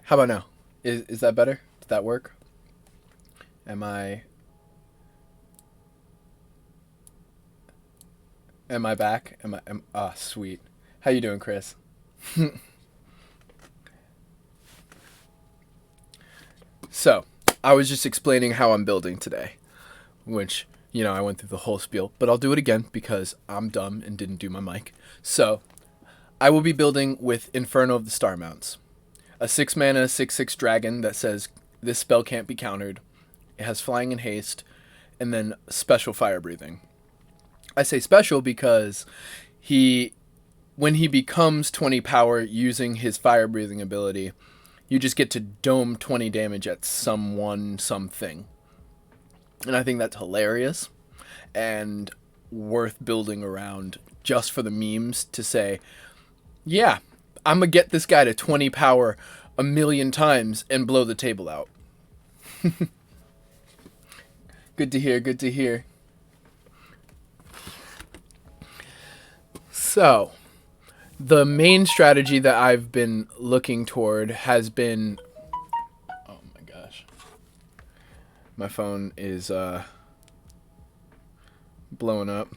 How about now? Is that better? Does that work? Am I am I back? Sweet. How you doing, Chris? So, I was just explaining how I'm building today, which, I went through the whole spiel, but I'll do it again because I'm dumb and didn't do my mic. So, I will be building with Inferno of the Starmounts. A 6 mana 6/6 dragon that says this spell can't be countered. It has flying and haste, and then special fire breathing. I say special because he when he becomes 20 power using his fire breathing ability, you just get to dome 20 damage at something. And I think that's hilarious and worth building around just for the memes to say, yeah, I'm going to get this guy to 20 power a million times and blow the table out. Good to hear, good to hear. So, the main strategy that I've been looking toward has been... Oh my gosh. My phone is blowing up.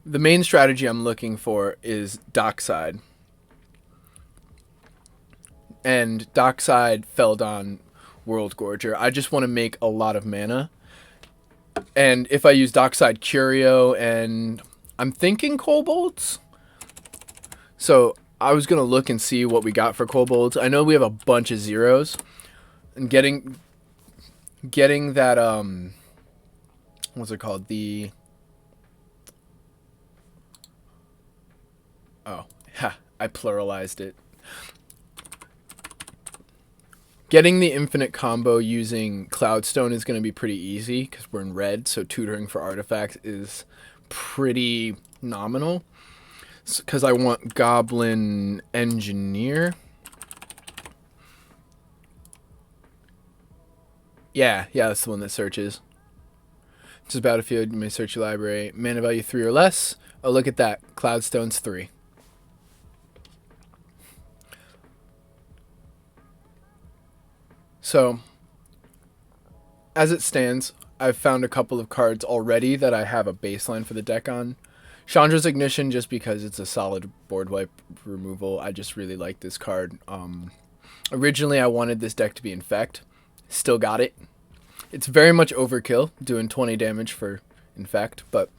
The main strategy I'm looking for is Dockside. And Dockside Feldon World Gorger. I just want to make a lot of mana. And if I use Dockside Curio and I'm thinking Kobolds. So I was going to look and see what we got for Kobolds. I know we have a bunch of zeros. And getting that, what's it called? I pluralized it. Getting the infinite combo using Cloudstone is going to be pretty easy because we're in red, so tutoring for artifacts is pretty nominal. Because I want Goblin Engineer. Yeah, that's the one that searches. Just Battlefield, you may search your library. Mana value 3 or less. Oh, look at that. Cloudstone's 3. So, as it stands, I've found a couple of cards already that I have a baseline for the deck on. Chandra's Ignition, just because it's a solid board wipe removal. I just really like this card. Originally, I wanted this deck to be Infect. Still got it. It's very much overkill, doing 20 damage for Infect, but,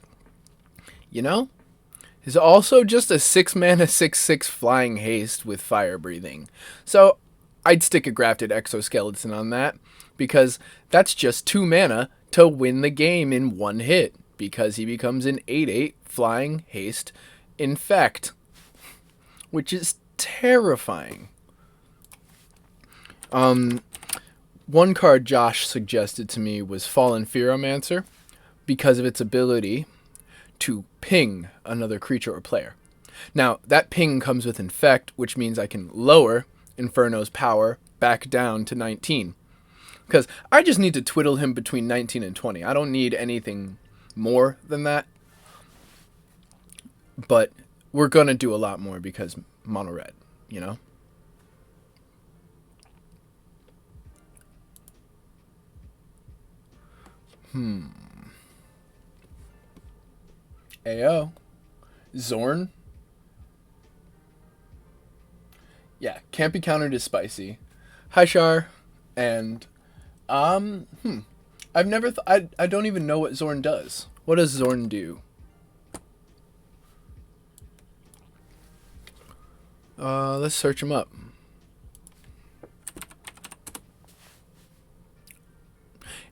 it's also just a 6 mana 6/6 flying haste with fire breathing. So, I'd stick a grafted exoskeleton on that, because that's just 2 mana to win the game in one hit, because he becomes an 8/8 flying haste Infect, which is terrifying. One card Josh suggested to me was Fallen Fearomancer, because of its ability to ping another creature or player. Now, that ping comes with Infect, which means I can lower Inferno's power back down to 19. Because I just need to twiddle him between 19 and 20. I don't need anything more than that. But we're going to do a lot more because mono red, Ayo. Zorn. Yeah, can't be countered is spicy. Hi, Shar. And, I've never, I don't even know what Zorn does. What does Zorn do? Let's search him up.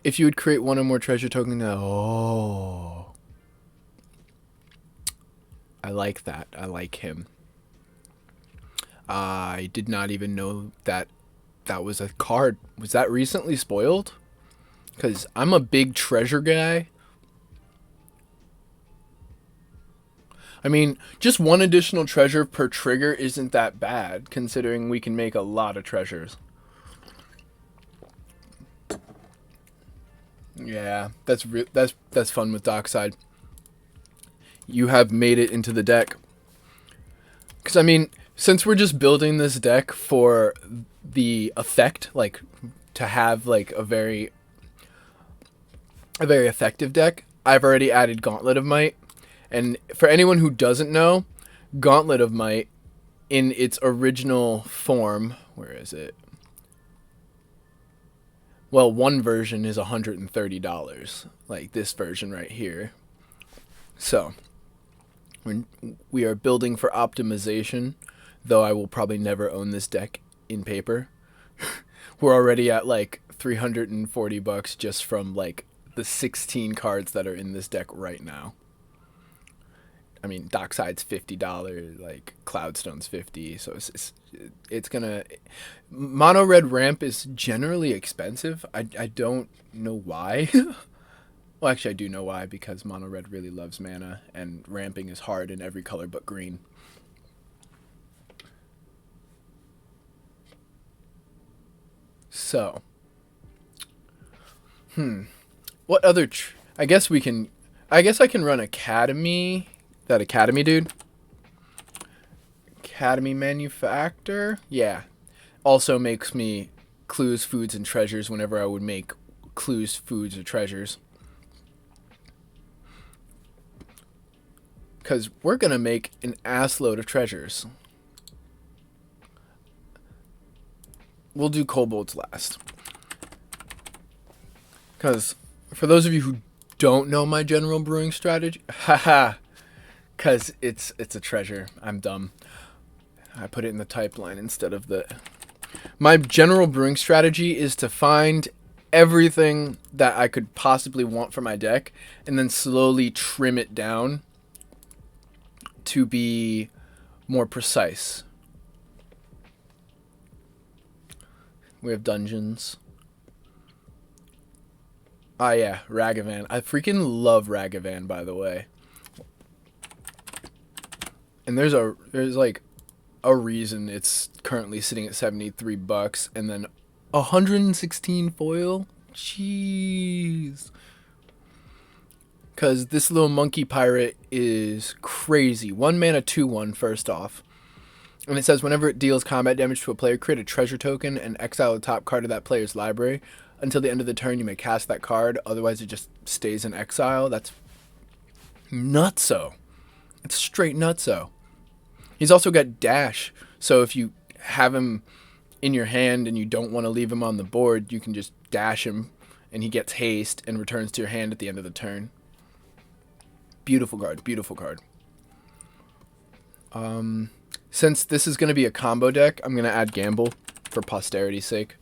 If you would create one or more treasure tokens, oh. I like that. I like him. I did not even know that was a card. Was that recently spoiled? Because I'm a big treasure guy. I mean, just one additional treasure per trigger isn't that bad, considering we can make a lot of treasures. Yeah, that's fun with Dockside. You have made it into the deck. Because, I mean, since we're just building this deck for the effect, like to have like a very effective deck, I've already added Gauntlet of Might. And for anyone who doesn't know, Gauntlet of Might in its original form, where is it? Well, one version is $130, like this version right here. So, we are building for optimization, though I will probably never own this deck in paper. We're already at like $340 just from like the 16 cards that are in this deck right now. I mean, Dockside's $50, like Cloudstone's $50, so it's gonna. Mono red ramp is generally expensive. I don't know why. Well, actually, I do know why, because mono red really loves mana, and ramping is hard in every color but green. So, what other? I guess we can. I guess I can run Academy. That Academy dude. Academy Manufactor. Yeah. Also makes me clues, foods, and treasures whenever I would make clues, foods, or treasures. Because we're going to make an ass load of treasures. We'll do kobolds last. Because for those of you who don't know my general brewing strategy, haha, because it's a treasure. I'm dumb. I put it in the type line instead of the... My general brewing strategy is to find everything that I could possibly want for my deck and then slowly trim it down to be more precise. We have dungeons. Ah, yeah, Ragavan. I freaking love Ragavan, by the way. And there's like a reason it's currently sitting at $73 and then 116 foil. Jeez. Because this little monkey pirate is crazy. 1 mana 2/1 first off. And it says whenever it deals combat damage to a player, create a treasure token and exile the top card of that player's library. Until the end of the turn, you may cast that card. Otherwise, it just stays in exile. That's nutso. It's straight nutso. He's also got dash. So if you have him in your hand and you don't want to leave him on the board, you can just dash him and he gets haste and returns to your hand at the end of the turn. Beautiful card. Beautiful card. Since this is going to be a combo deck, I'm going to add Gamble for posterity's sake.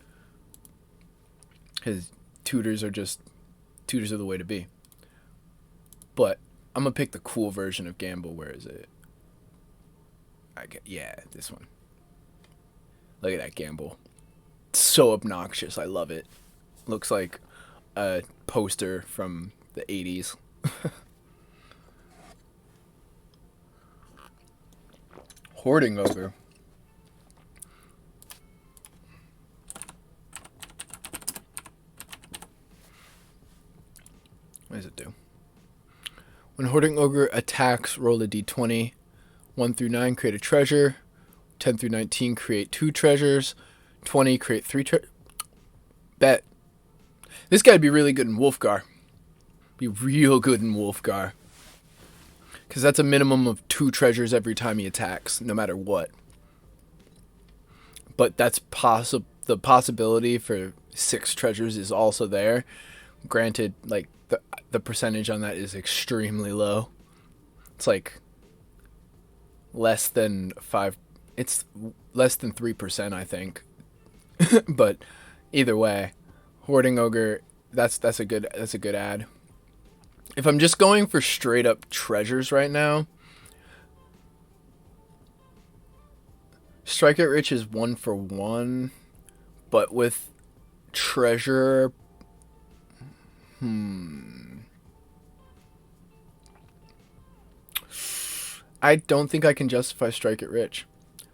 His tutors are the way to be. But I'm going to pick the cool version of Gamble. Where is it? Yeah, this one. Look at that Gamble. It's so obnoxious. I love it. Looks like a poster from the 80s. Hoarding Ogre. What does it do? When Hoarding Ogre attacks, roll a d20. 1 through 9, create a treasure. 10 through 19, create 2 treasures. 20, create 3 treasures. Bet. This guy'd be really good in Wolfgar. Be real good in Wolfgar. Because that's a minimum of 2 treasures every time he attacks, no matter what. But that's the possibility for 6 treasures is also there. Granted, like the percentage on that is extremely low. It's like less than 5. It's less than 3%, I think. But either way, Hoarding Ogre, that's a good ad. If I'm just going for straight up treasures right now, Strike It Rich is 1 for 1, but with treasure, I don't think I can justify Strike It Rich.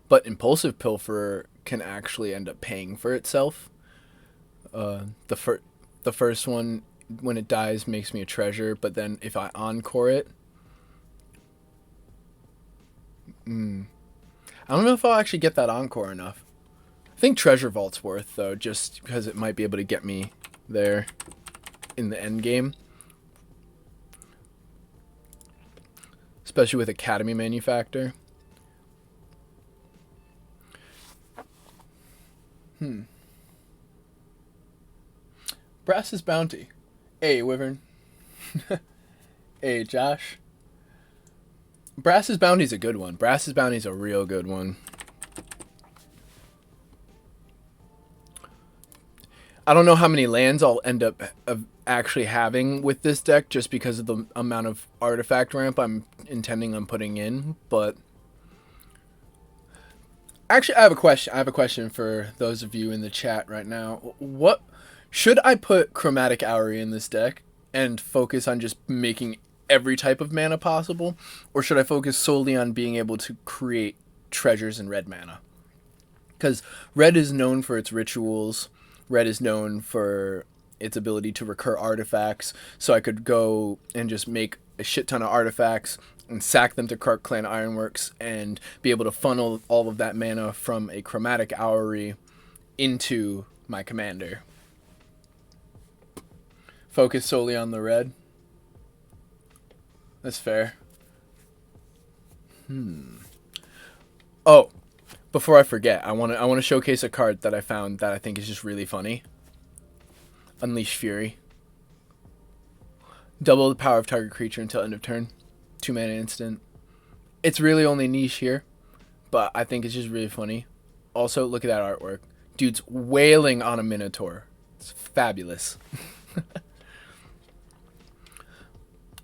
But Impulsive Pilferer can actually end up paying for itself. The first one, when it dies, makes me a treasure, but then if I encore it, I don't know if I'll actually get that Encore enough. I think Treasure Vault's worth, though, just because it might be able to get me there in the end game. Especially with Academy Manufactor. Brass's Bounty. Hey, Wyvern. Hey, Josh. Brass's Bounty's a good one. Brass's Bounty's a real good one. I don't know how many lands I'll end up actually having with this deck just because of the amount of artifact ramp I'm intending on putting in, but actually I have a question. I have a question for those of you in the chat right now. What should I put Chromatic Houri in this deck and focus on just making every type of mana possible, or should I focus solely on being able to create treasures in red mana? Because red is known for its rituals. Red is known for its ability to recur artifacts, so I could go and just make a shit ton of artifacts and sack them to Kark Clan Ironworks and be able to funnel all of that mana from a Chromatic Houri into my commander. Focus solely on the red. That's fair. Oh, before I forget, I want to showcase a card that I found that I think is just really funny. Unleash Fury. Double the power of target creature until end of turn. 2-mana instant. It's really only niche here, but I think it's just really funny. Also, look at that artwork. Dude's wailing on a Minotaur. It's fabulous.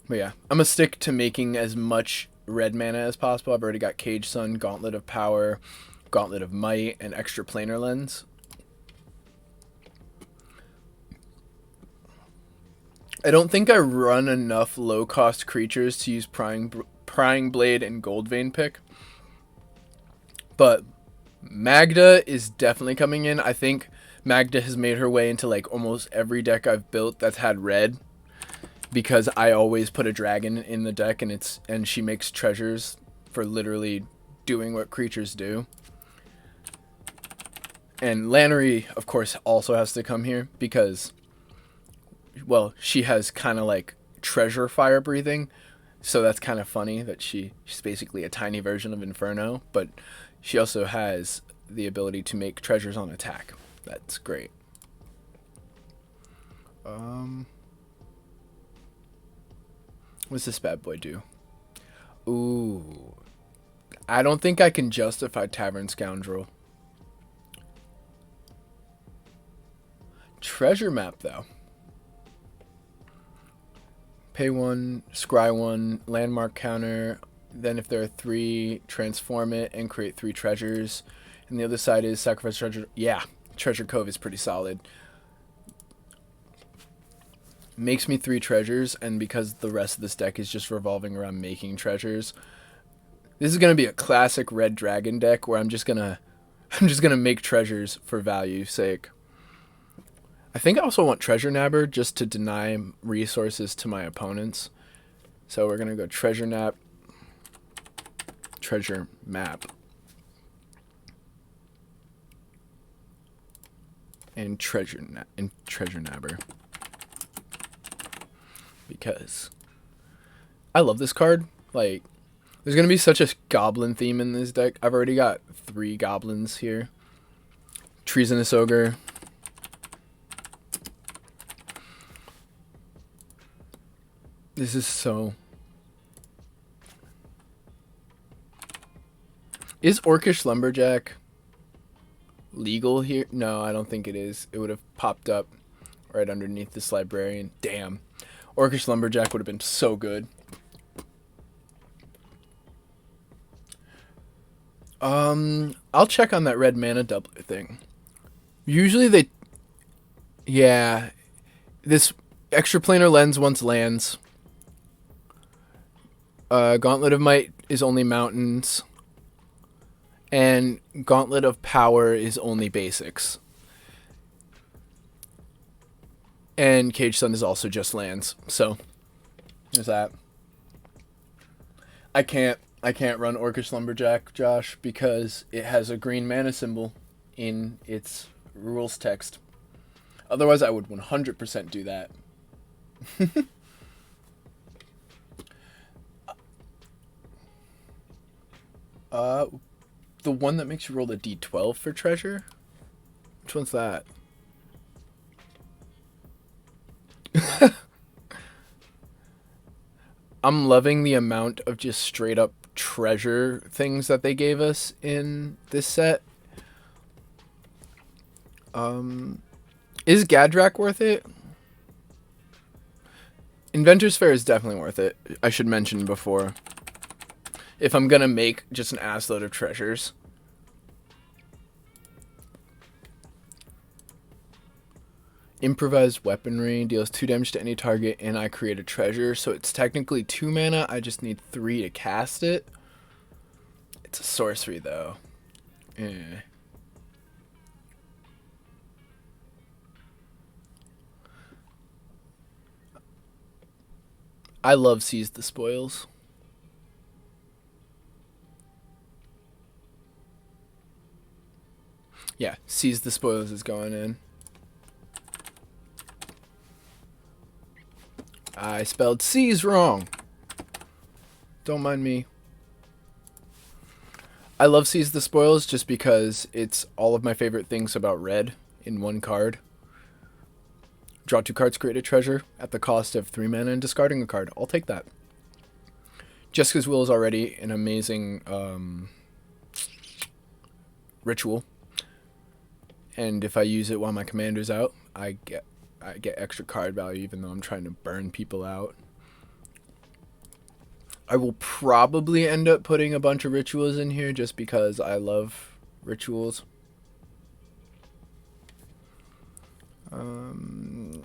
But yeah, I'm going to stick to making as much red mana as possible. I've already got Cage Sun, Gauntlet of Power, Gauntlet of Might, and Extra Planar Lens. I don't think I run enough low-cost creatures to use Prying Blade and Gold Vein Pick. But Magda is definitely coming in. I think Magda has made her way into like almost every deck I've built that's had red, because I always put a dragon in the deck and she makes treasures for literally doing what creatures do. And Lannery, of course, also has to come here because, well, she has kind of like treasure fire breathing, so that's kind of funny that she's basically a tiny version of Inferno, but she also has the ability to make treasures on attack. That's great. What's this bad boy do? Ooh. I don't think I can justify Tavern Scoundrel. Treasure Map, though. Pay 1, scry 1, landmark counter. Then if there are 3, transform it and create 3 treasures. And the other side is sacrifice treasure. Yeah, Treasure Cove is pretty solid. Makes me 3 treasures, and because the rest of this deck is just revolving around making treasures, this is gonna be a classic red dragon deck where I'm just gonna make treasures for value's sake. I think I also want Treasure Nabber just to deny resources to my opponents. So we're gonna go Treasure Nap, Treasure Map, and Treasure Nabber. Because I love this card. Like, there's going to be such a goblin theme in this deck. I've already got 3 goblins here. Treasonous Ogre. This is so... Is Orcish Lumberjack legal here? No, I don't think it is. It would have popped up right underneath this librarian. Damn. Orcish Lumberjack would have been so good. I'll check on that red mana doubler thing. Usually they... Yeah. This Extra Planar Lens wants lands. Gauntlet of Might is only mountains. And Gauntlet of Power is only basics. And Cage Sun is also just lands. So, there's that. I can't I can't run Orcish Lumberjack, Josh, because it has a green mana symbol in its rules text. Otherwise, I would 100% do that. The one that makes you roll a d12 for treasure? Which one's that? I'm loving the amount of just straight up treasure things that they gave us in this set. Is Gadrak worth it? Inventor's Fair is definitely worth it. I should mention before. If I'm gonna make just an ass load of treasures. Improvised weaponry deals 2 damage to any target and I create a treasure. So it's technically 2 mana. I just need 3 to cast it. It's a sorcery though. I love Seize the Spoils. Yeah, Seize the Spoils is going in. I spelled Seize wrong. Don't mind me. I love Seize the Spoils just because it's all of my favorite things about red in one card. Draw 2 cards, create a treasure at the cost of 3 mana and discarding a card. I'll take that. Jessica's Will is already an amazing ritual. And if I use it while my commander's out, I get extra card value even though I'm trying to burn people out. I will probably end up putting a bunch of rituals in here just because I love rituals.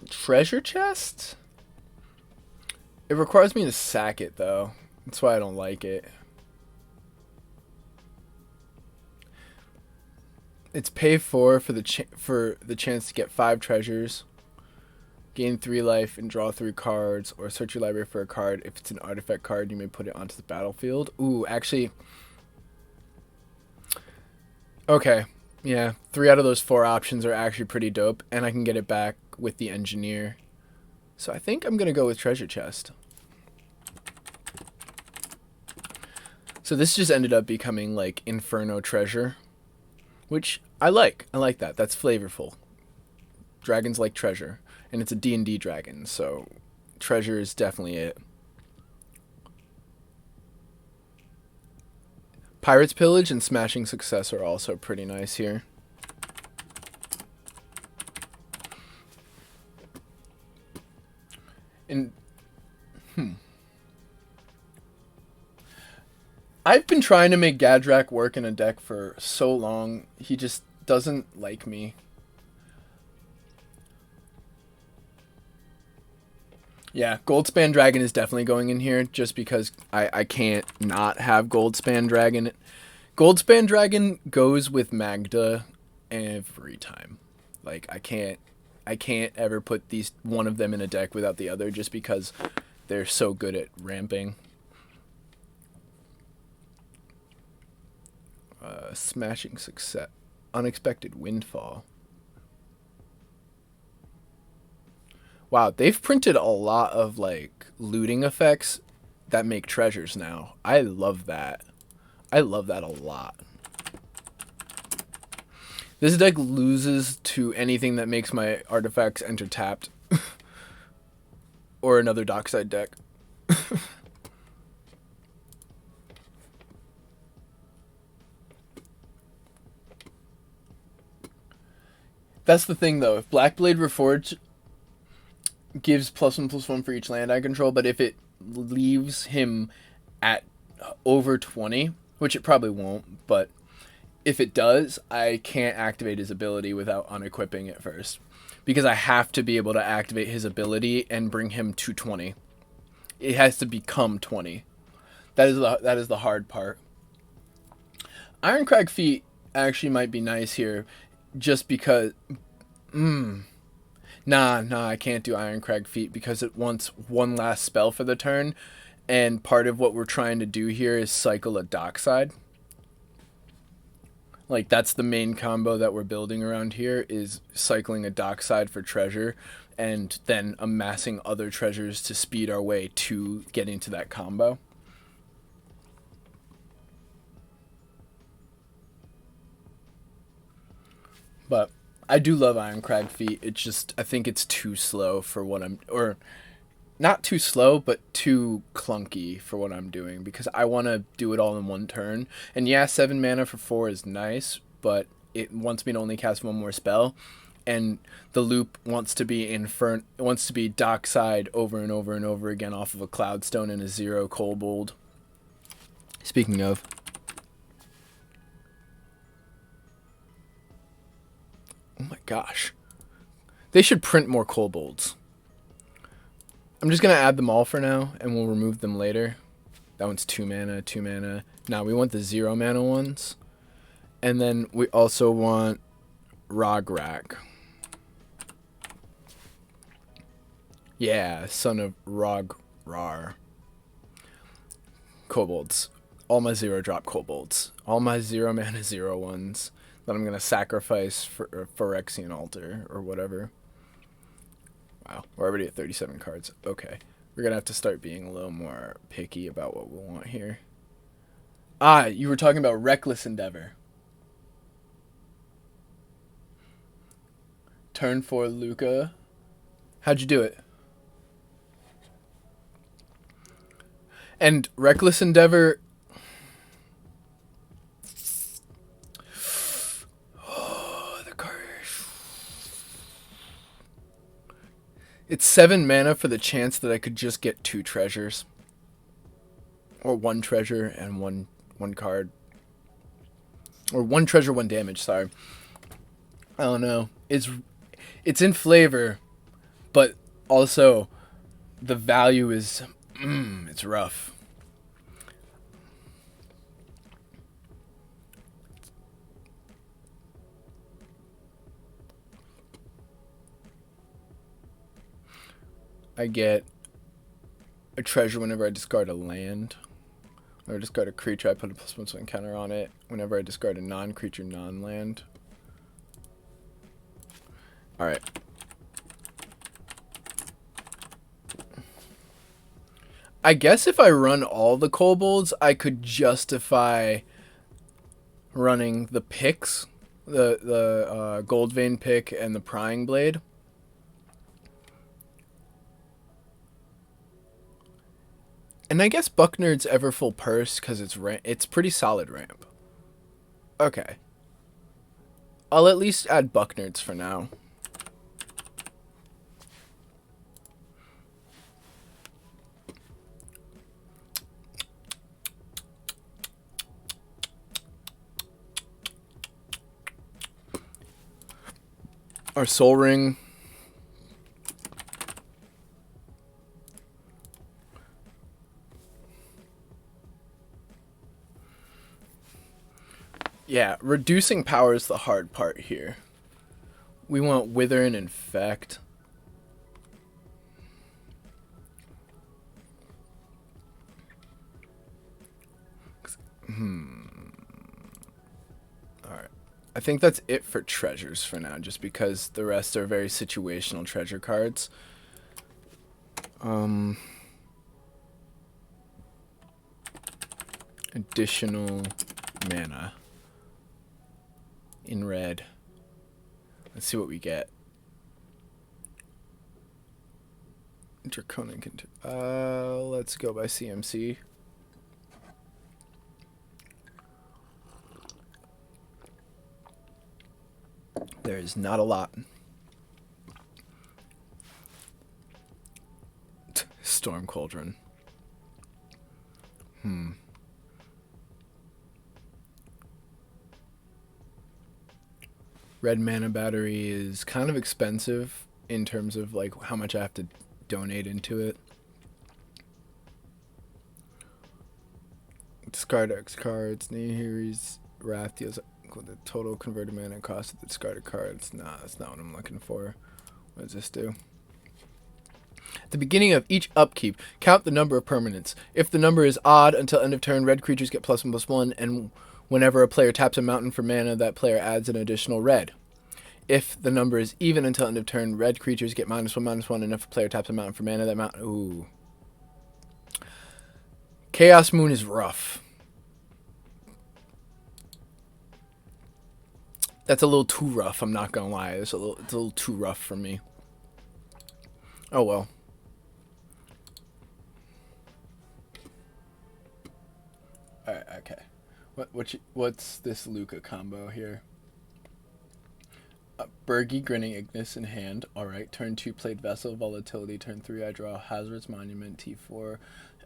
Treasure chest? It requires me to sack it though. That's why I don't like it. It's pay 4 for the chance to get 5 treasures, gain 3 life, and draw 3 cards, or search your library for a card. If it's an artifact card, you may put it onto the battlefield. Ooh, actually, okay, yeah, 3 out of those 4 options are actually pretty dope, and I can get it back with the engineer. So I think I'm gonna go with treasure chest. So this just ended up becoming like Inferno treasure, which I like. I like that. That's flavorful. Dragons like treasure, and it's a D&D dragon, so treasure is definitely it. Pirate's Pillage and Smashing Success are also pretty nice here. And I've been trying to make Gadrak work in a deck for so long. He just doesn't like me. Yeah, Goldspan Dragon is definitely going in here just because I can't not have Goldspan Dragon. Goldspan Dragon goes with Magda every time. Like I can't ever put these one of them in a deck without the other just because they're so good at ramping. Smashing Success. Unexpected Windfall. Wow, they've printed a lot of like looting effects that make treasures now. I love that. I love that a lot. This deck loses to anything that makes my artifacts enter tapped. Or another dockside deck. That's the thing though. If Blackblade Reforged gives +1/+1 for each land I control, but if it leaves him at over 20, which it probably won't, but if it does, I can't activate his ability without unequipping it first. Because I have to be able to activate his ability and bring him to 20. It has to become 20. That is the hard part. Ironcrag Feet actually might be nice here just because Nah, I can't do Ironcrag Feet because it wants one last spell for the turn, And part of what we're trying to do here is cycle a dockside. Like, that's the main combo that we're building around here, is cycling a dockside for treasure and then amassing other treasures to speed our way to getting to that combo. But I do love Iron Crag Feet. It's just, I think it's too slow for what I'm, or not too slow, but too clunky for what I'm doing, because I want to do it all in one turn. And yeah, 7 mana for 4 is nice, but it wants me to only cast one more spell, and the loop wants to be Inferno, it wants to be Dockside over and over and over again off of a Cloudstone and a 0 Kobold. Speaking of, oh my gosh, they should print more Kobolds. I'm just going to add them all for now, and we'll remove them later. That one's 2 mana, 2 mana. Now we want the 0 mana ones. And then we also want Rograk. Yeah, son of Rograr. Kobolds. All my 0-drop Kobolds. All my 0 mana 0 ones that I'm going to sacrifice for Phyrexian Altar or whatever. Wow, we're already at 37 cards. Okay, we're going to have to start being a little more picky about what we want here. Ah, you were talking about Reckless Endeavor. Turn 4 Luca. How'd you do it? And Reckless Endeavor... Oh, the card... It's 7 mana for the chance that I could just get 2 treasures. Or 1 treasure and one card. Or 1 treasure, 1 damage, sorry. I don't know. It's in flavor, but also the value is... it's rough. I get a treasure whenever I discard a land. Whenever I discard a creature, I put a +1 counter on it. Whenever I discard a non-creature, non-land. Alright. I guess if I run all the kobolds, I could justify running the picks. The Gold Vein pick and the Prying Blade. And I guess Bucknerd's Everfull Purse, because it's pretty solid ramp. Okay. I'll at least add Bucknerd's for now. Our Soul Ring. Yeah, reducing power is the hard part here. We want Wither and Infect. Alright. I think that's it for treasures for now, just because the rest are very situational treasure cards. Additional mana. In red. Let's see what we get. Draconic. Let's go by CMC. There is not a lot. Storm Cauldron. Red Mana Battery is kind of expensive in terms of like how much I have to donate into it. Discard X cards. Nahiri's Wrath deals the total converted mana cost of the discarded cards. Nah, that's not what I'm looking for. What does this do? At the beginning of each upkeep, count the number of permanents. If the number is odd until end of turn, red creatures get +1/+1, and whenever a player taps a mountain for mana, that player adds an additional red. If the number is even until end of turn, red creatures get -1/-1, and if a player taps a mountain for mana, that mountain... Ooh. Chaos Moon is rough. That's a little too rough, I'm not gonna lie. It's a little too rough for me. Oh well. Alright, okay. What's this Luca combo here? Bergy, Grinning Ignis in hand. Alright, turn 2 played Vessel, Volatility. Turn 3 I draw Hazard's Monument, T4.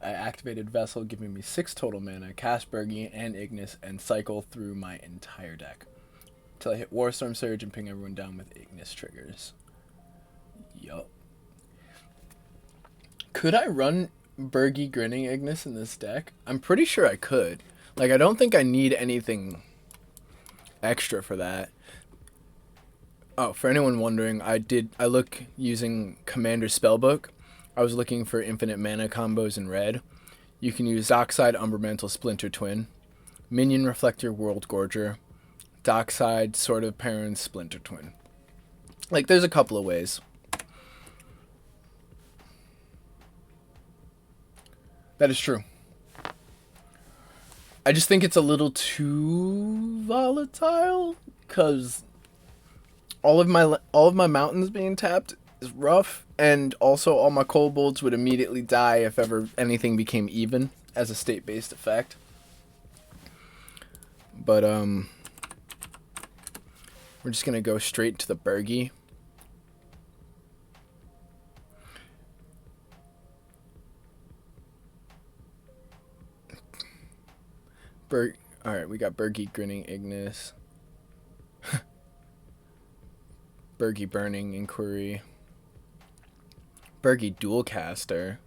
I activated Vessel, giving me 6 total mana. Cast Bergy and Ignis and cycle through my entire deck. Till I hit Warstorm Surge and ping everyone down with Ignis triggers. Yup. Could I run Bergy, Grinning Ignis in this deck? I'm pretty sure I could. Like, I don't think I need anything extra for that. Oh, for anyone wondering, I look using Commander Spellbook. I was looking for infinite mana combos in red. You can use Dockside, Umbermantle, Splinter Twin, Minion Reflector, World Gorger, Dockside, Sword of Parents, Splinter Twin. Like, there's a couple of ways. That is true. I just think it's a little too volatile, because all of my mountains being tapped is rough, and also all my kobolds would immediately die if ever anything became even as a state-based effect. But we're just gonna go straight to the Bergy. Alright, we got Bergy, Grinning Ignis. Bergy, Burning Inquiry. Bergy, Dualcaster.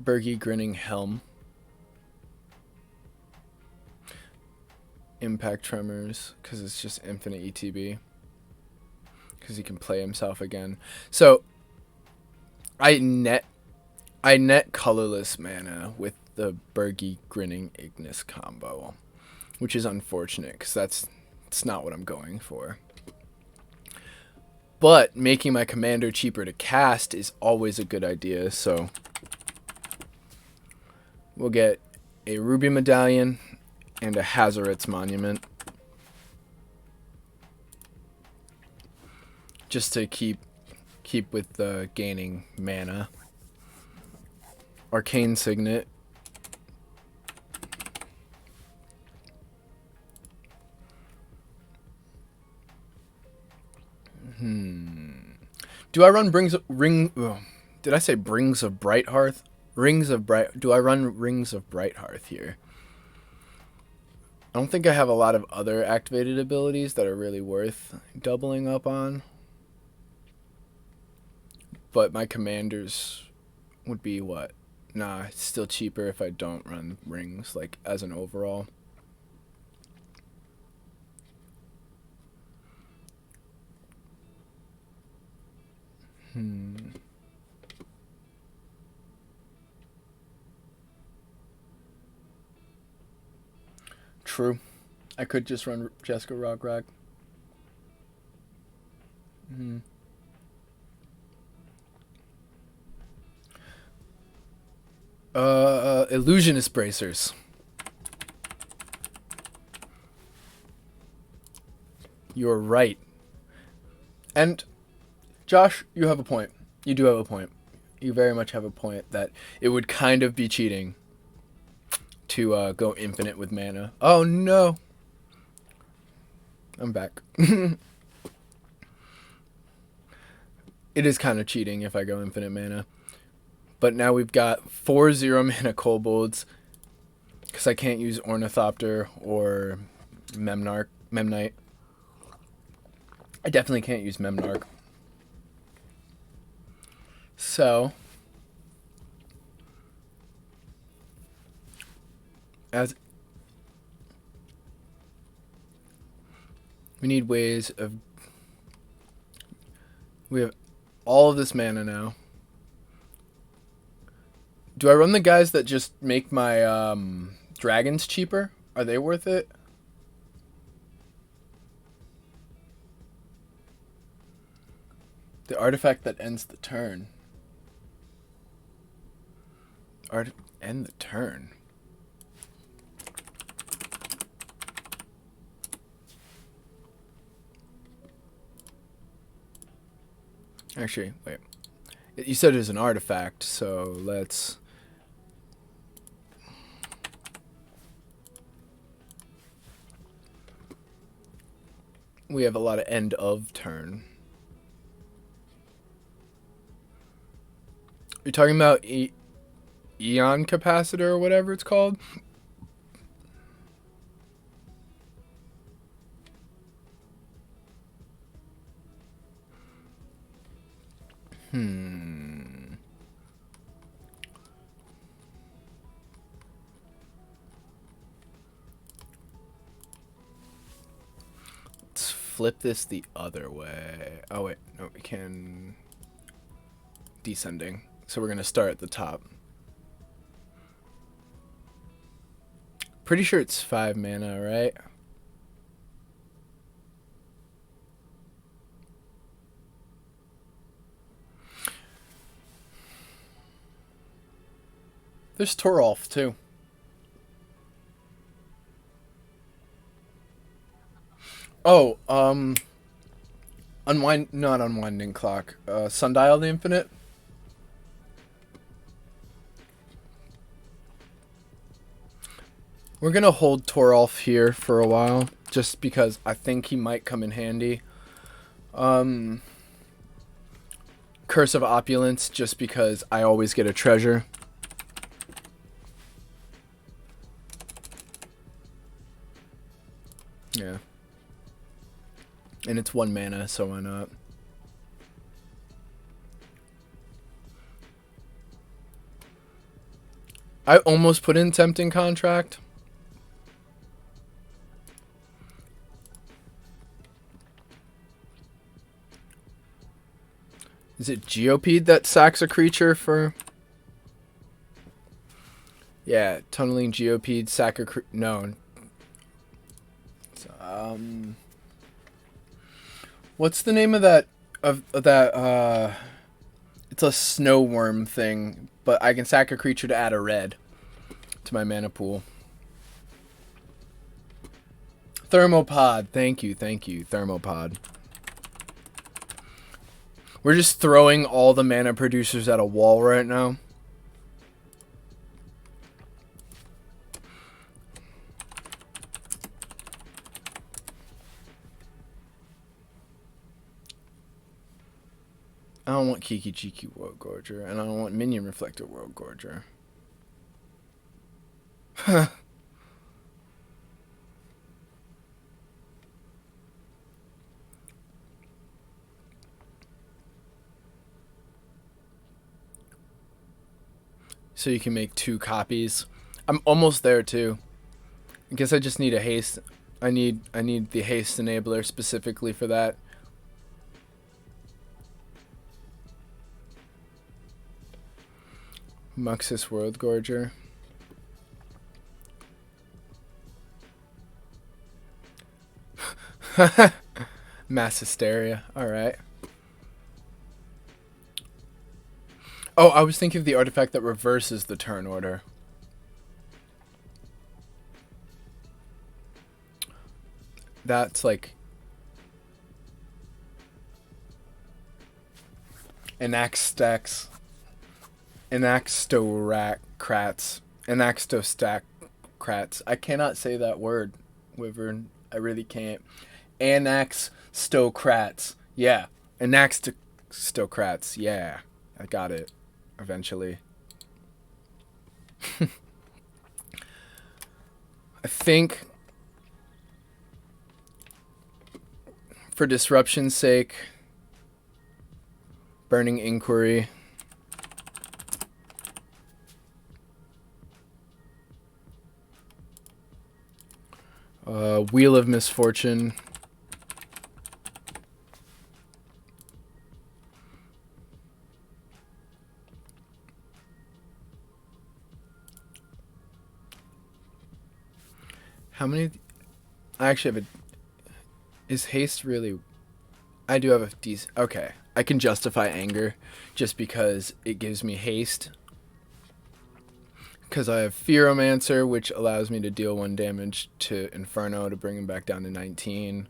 Bergy, Grinning Helm. Impact Tremors, because it's just infinite ETB. Because he can play himself again. So, I net colorless mana with the Bergy, Grinning Ignis combo, which is unfortunate because it's not what I'm going for. But making my commander cheaper to cast is always a good idea, so we'll get a Ruby Medallion and a Hazoret's Monument, just to keep with the gaining mana. Arcane Signet. Do I run did I say Rings of Brighthearth? Do I run Rings of Brighthearth here? I don't think I have a lot of other activated abilities that are really worth doubling up on. But my commanders would be what? Nah, it's still cheaper if I don't run rings, like, as an overall. True. I could just run Jessica Rograg. Illusionist Bracers. You're right. And, Josh, you have a point. You do have a point. You very much have a point that it would kind of be cheating to go infinite with mana. Oh, no. I'm back. It is kind of cheating if I go infinite mana. But now we've got 4 0-mana kobolds, because I can't use Ornithopter or Memnite. I definitely can't use Memnarch. So, as we need ways of We have all of this mana now. Do I run the guys that just make my dragons cheaper? Are they worth it? The artifact that ends the turn. End the turn. Actually, wait. You said it was an artifact, so let's... We have a lot of end of turn. You're talking about Eon capacitor or whatever it's called? Let's flip this the other way. Oh wait, no, we can... Descending. So we're going to start at the top. Pretty sure it's 5 mana, right? There's Torolf too. Oh, not Unwinding Clock. Sundial the Infinite. We're gonna hold Torolf here for a while, just because I think he might come in handy. Curse of Opulence, just because I always get a treasure. Yeah. And it's 1 mana, so why not? I almost put in Tempting Contract. Is it Geopede that sacks a creature for... Yeah, Tunneling Geopede, sack a creature... No. What's the name of that... It's a snow worm thing, but I can sack a creature to add a red to my mana pool. Thermopod. Thank you, Thermopod. We're just throwing all the mana producers at a wall right now. I don't want Kiki Jiki World Gorger, and I don't want Minion Reflector World Gorger. So you can make 2 copies. I'm almost there too. I guess I just need a haste. I need the haste enabler specifically for that. Muxus World Gorger. Mass Hysteria. Alright. Oh, I was thinking of the artifact that reverses the turn order. That's like... Anaxtax. Anaxtocrats. Anaxtostacrats. I cannot say that word, Wyvern. I really can't. Anaxtocrats. Yeah. Anaxtocrats. Yeah. I got it. Eventually. I think for disruption's sake, Burning Inquiry. Wheel of Misfortune. How many? I actually have a. Is haste really? I do have a decent. Okay, I can justify anger, just because it gives me haste. Because I have Fearomancer, which allows me to deal 1 damage to Inferno to bring him back down to 19.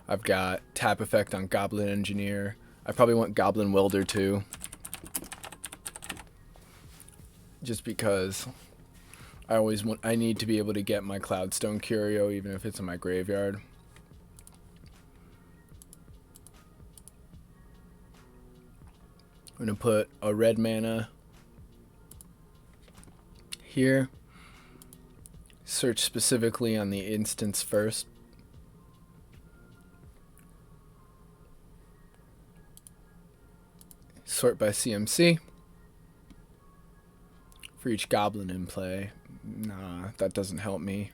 I've got tap effect on Goblin Engineer. I probably want Goblin Welder too. Just because I need to be able to get my Cloudstone Curio even if it's in my graveyard. I'm going to put a red mana here. Search specifically on the instance first. Sort by CMC. For each goblin in play. Nah, that doesn't help me.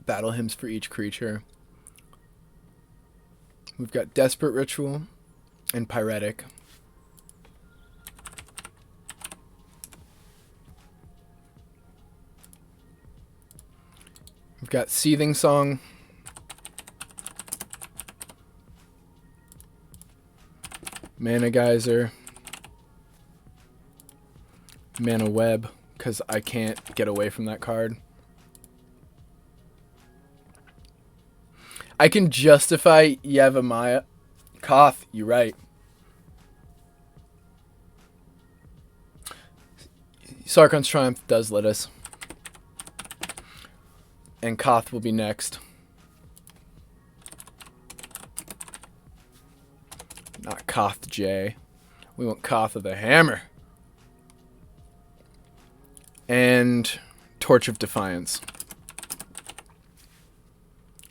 Battle hymns for each creature. We've got Desperate Ritual and Pyretic. We've got Seething Song. Mana Geyser. Mana Web, because I can't get away from that card. I can justify Yavimaya. Koth, you're right. Sarkon's Triumph does let us. And Koth will be next. Not Koth J. We want Koth of the Hammer. And Torch of Defiance.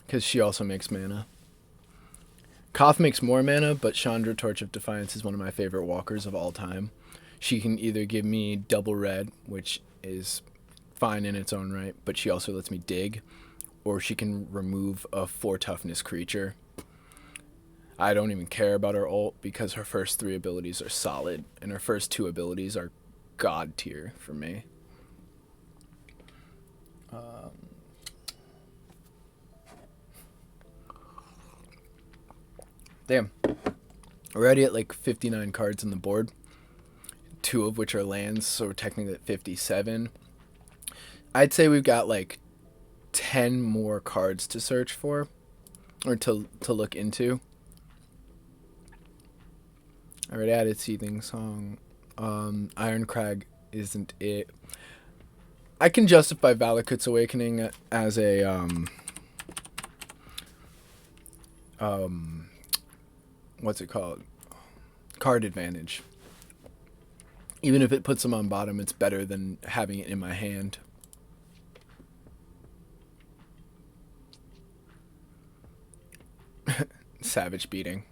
Because she also makes mana. Koth makes more mana, but Chandra Torch of Defiance is one of my favorite walkers of all time. She can either give me double red, which is fine in its own right, but she also lets me dig, or she can remove a 4 toughness creature. I don't even care about her ult because her first 3 abilities are solid, and her first 2 abilities are god tier for me. Damn. We're already at like 59 cards on the board. 2 of which are lands, so we're technically at 57. I'd say we've got like 10 more cards to search for. Or to look into. I already added Seething Song. Iron Crag isn't it. I can justify Valakut's Awakening as a what's it called? Card advantage. Even if it puts them on bottom, it's better than having it in my hand. Savage Beating.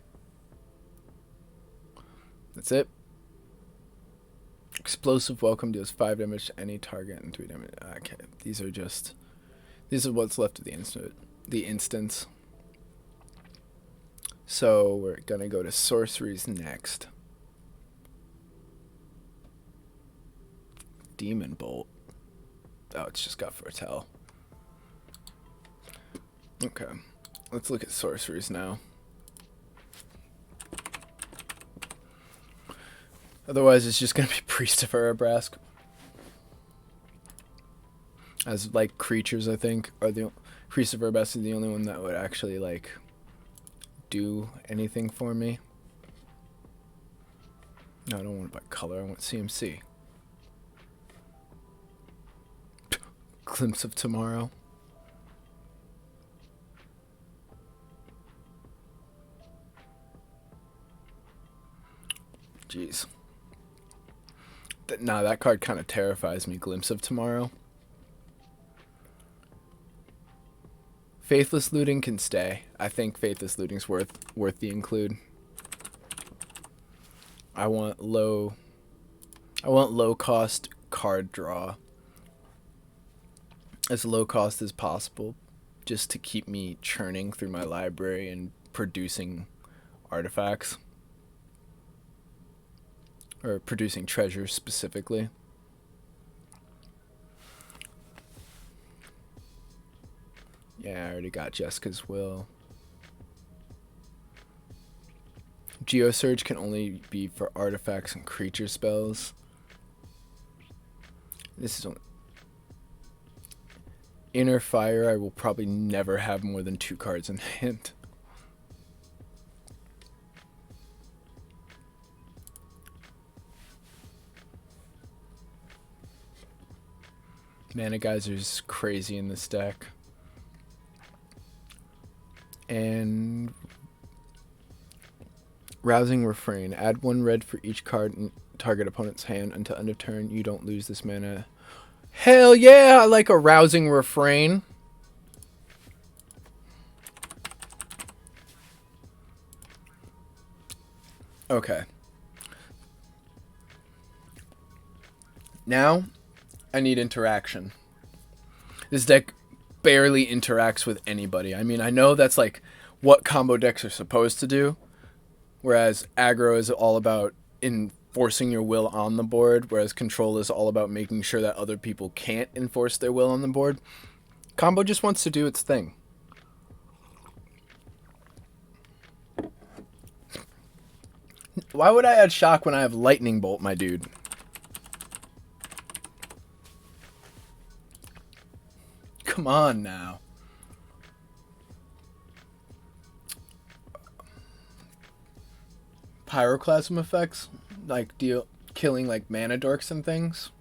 That's it. Explosive Welcome deals 5 damage to any target and 3 damage. Okay, these are what's left of the instance. So we're gonna go to sorceries next. Demon Bolt. Oh, it's just got Foretell. Okay, let's look at sorceries now. Otherwise, it's just gonna be Priest of Arabrask. As like creatures, I think are the Priest of Arabrask is the only one that would actually like do anything for me. No, I don't want it by color. I want CMC. Glimpse of Tomorrow. Jeez. Nah, that card kind of terrifies me. Glimpse of Tomorrow. Faithless Looting can stay. I think Faithless Looting's worth the include. I want low cost card draw. As low cost as possible, just to keep me churning through my library and producing artifacts. or producing treasure specifically. Yeah, I already got Jessica's will. Geosurge can only be for artifacts and creature spells. This is only... Inner Fire, I will probably never have more than 2 cards in hand. Mana Geyser's crazy in this deck. And Rousing Refrain. Add 1 red for each card in target opponent's hand until end of turn. You don't lose this mana. Hell yeah, I like a Rousing Refrain. Okay. Now, I need interaction. This deck barely interacts with anybody. I mean, I know that's like what combo decks are supposed to do, whereas aggro is all about enforcing your will on the board, whereas control is all about making sure that other people can't enforce their will on the board. Combo just wants to do its thing. Why would I add shock when I have lightning bolt, my dude? Come on now. Pyroclasm effects, like killing like mana dorks and things.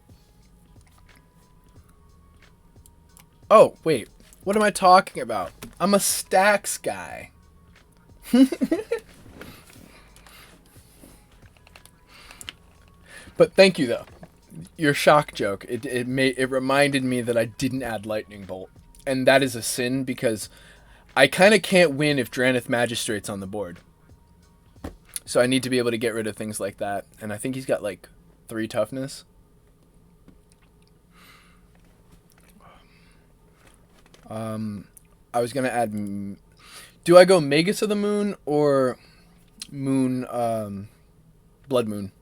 Oh, wait. What am I talking about? I'm a stacks guy. But thank you though. Your shock joke, it reminded me that I didn't add lightning bolt, and that is a sin because I kind of can't win if Dranith Magistrate's on the board. So I need to be able to get rid of things like that, and I think he's got like 3 toughness. I was gonna add. Do I go Magus of the Moon or Moon? Blood Moon.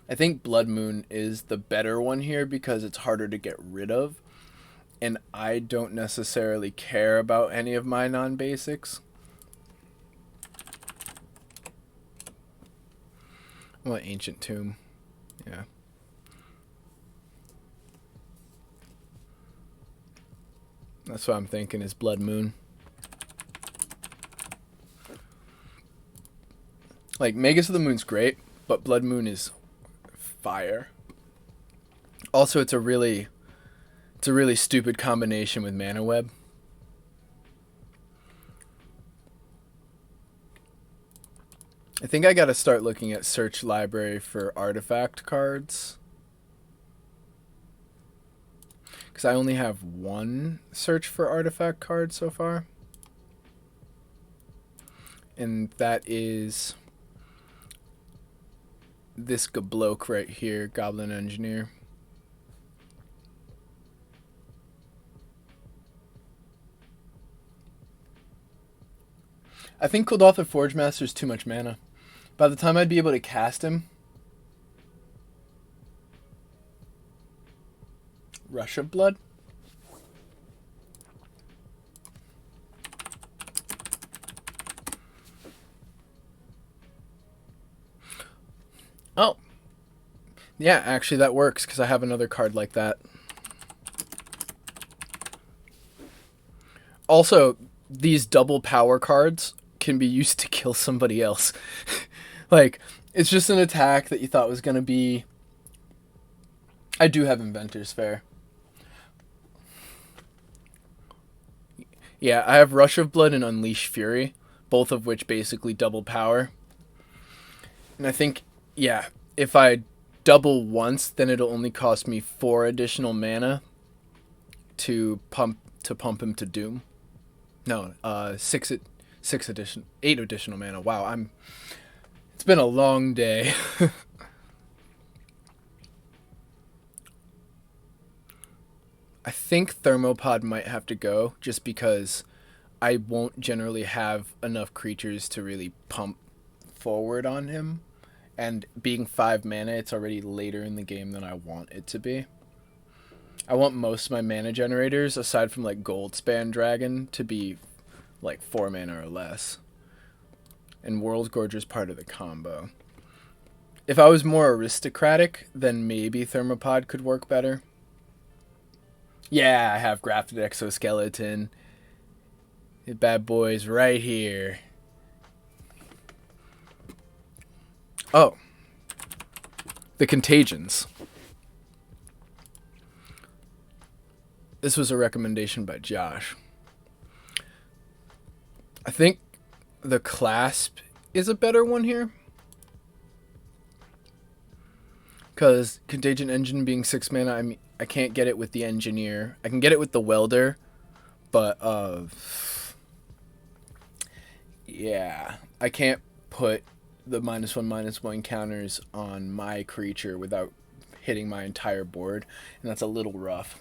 I think Blood Moon is the better one here because it's harder to get rid of. And I don't necessarily care about any of my non-basics. I want Ancient Tomb. Yeah. That's what I'm thinking is Blood Moon. Like, Magus of the Moon's great, but Blood Moon is fire. Also, it's a really stupid combination with Mana Web. I think I gotta start looking at search library for artifact cards. Because I only have 1 search for artifact card so far. And that is this Gabloke right here, Goblin Engineer. I think Kuldotha Forgemaster is too much mana. By the time I'd be able to cast him, Rush of Blood. Oh. Yeah, actually that works because I have another card like that. Also, these double power cards can be used to kill somebody else. Like, it's just an attack that you thought was going to be... I do have Inventor's Fair. Yeah, I have Rush of Blood and Unleash Fury, both of which basically double power. And I think, yeah, if I double once, then it'll only cost me 4 additional mana to pump him to Doom. No, 8 additional mana. Wow, it's been a long day. I think Thermopod might have to go just because I won't generally have enough creatures to really pump forward on him. And being 5 mana, it's already later in the game than I want it to be. I want most of my mana generators, aside from like Goldspan Dragon, to be like 4 mana or less. And World Gorger's part of the combo. If I was more aristocratic, then maybe Thermopod could work better. Yeah, I have grafted exoskeleton. The bad boy's right here. Oh. The contagions. This was a recommendation by Josh. I think the clasp is a better one here. Because Contagion Engine being 6 mana, I can't get it with the Engineer. I can get it with the Welder, but yeah, I can't put the -1/-1 counters on my creature without hitting my entire board, and that's a little rough.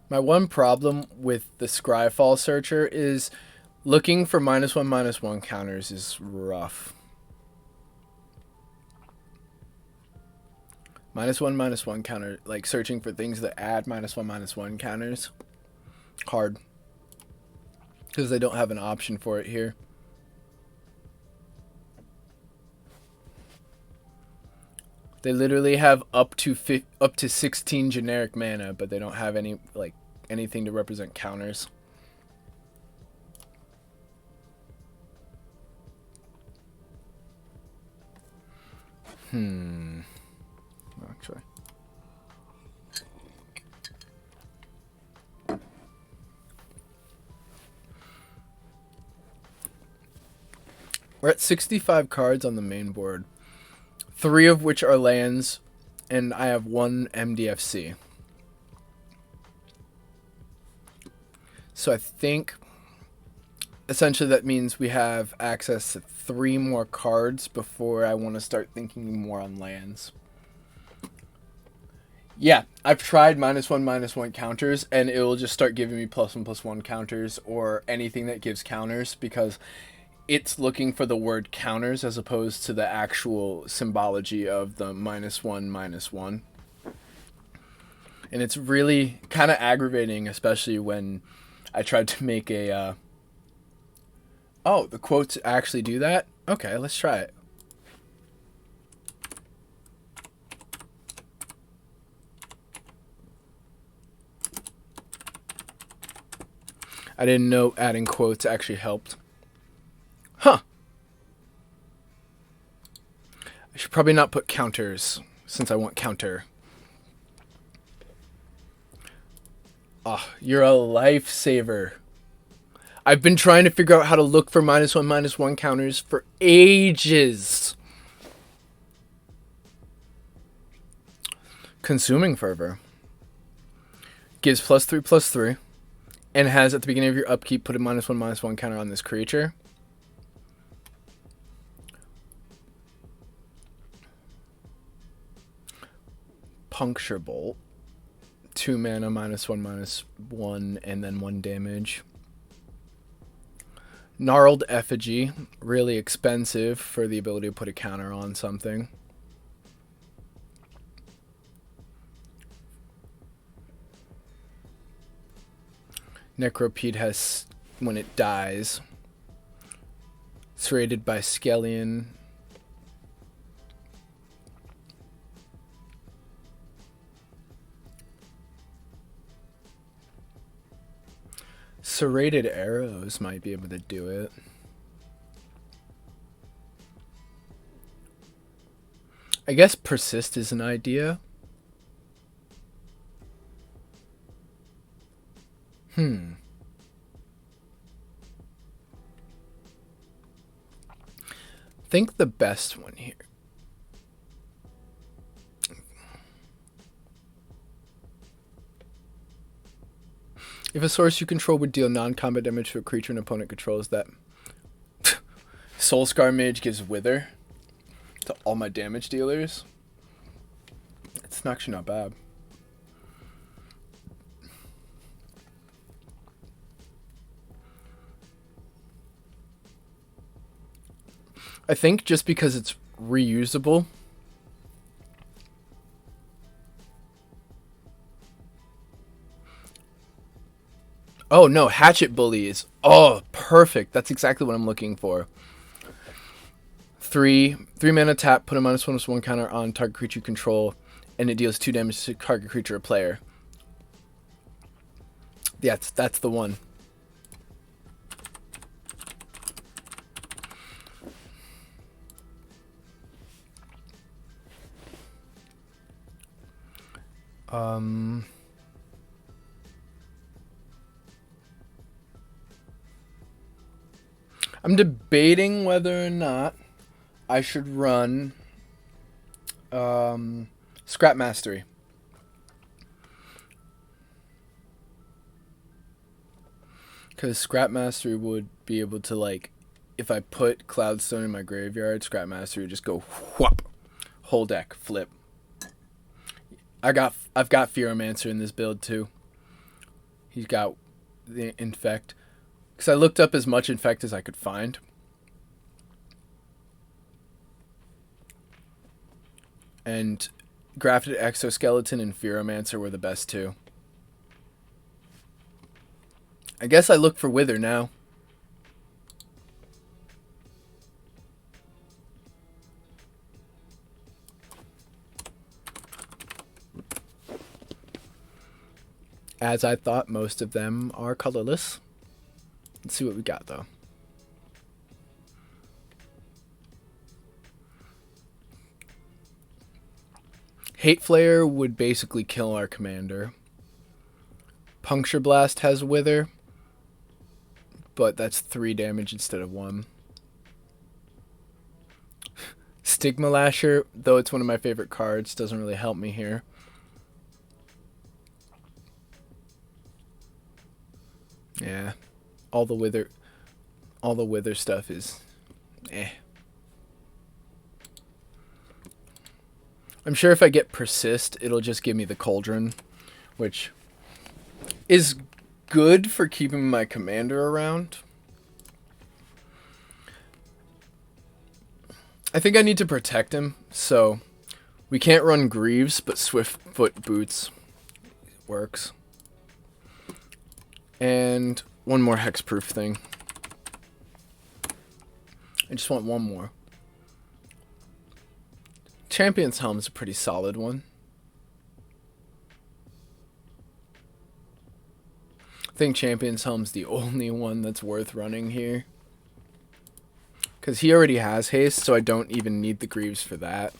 My one problem with the Scryfall Searcher is looking for -1/-1 counters is rough. -1/-1 counter, like searching for things that add -1/-1 counters, hard. Because they don't have an option for it here. They literally have up to 16 generic mana, but they don't have any like anything to represent counters. Actually. We're at 65 cards on the main board. 3 of which are lands, and I have 1 MDFC. So I think essentially that means we have access to 3 more cards before I want to start thinking more on lands. Yeah, I've tried -1/-1 counters, and it will just start giving me +1/+1 counters or anything that gives counters, because it's looking for the word counters as opposed to the actual symbology of the -1/-1. And it's really kind of aggravating, especially when I tried to make a... Oh, the quotes actually do that? Okay, let's try it. I didn't know adding quotes actually helped. Huh. I should probably not put counters, since I want counter. Oh, you're a lifesaver. I've been trying to figure out how to look for -1/-1 counters for ages. Consuming Fervor. Gives +3/+3. And has at the beginning of your upkeep put a -1/-1 counter on this creature. Puncture Bolt. 2 mana, -1/-1, and then 1 damage. Gnarled Effigy. Really expensive for the ability to put a counter on something. Necropede has, when it dies, serrated by Skellion. Serrated Arrows might be able to do it. I guess Persist is an idea. I think the best one here. If a source you control would deal non-combat damage to a creature an opponent controls, that Soulscar Mage gives Wither to all my damage dealers. It's actually not bad. I think just because it's reusable. Oh no, Hatchet Bully is perfect. That's exactly what I'm looking for. Three mana tap, put a -1/-1 counter on target creature you control, and it deals 2 damage to target creature or player. Yeah, that's the one. I'm debating whether or not I should run Scrap Mastery. Because Scrap Mastery would be able to, like, if I put Cloudstone in my graveyard, Scrap Mastery would just go whoop, whole deck, flip. I've got Fearomancer in this build too. He's got the Infect. Because I looked up as much Infect as I could find. And Grafted Exoskeleton and Fearomancer were the best two. I guess I look for Wither now. As I thought, most of them are colorless. Let's see what we got, though. Hate Flare would basically kill our commander. Puncture Blast has Wither, but that's 3 damage instead of 1. Stigma Lasher, though it's one of my favorite cards, doesn't really help me here. Yeah, all the Wither stuff is eh. I'm sure if I get Persist, it'll just give me the Cauldron, which is good for keeping my commander around. I think I need to protect him, so we can't run Greaves, but Swiftfoot Boots works. And one more hexproof thing. I just want one more. Champion's Helm is a pretty solid one. I think Champion's Helm's the only one that's worth running here. Because he already has haste, so I don't even need the Greaves for that.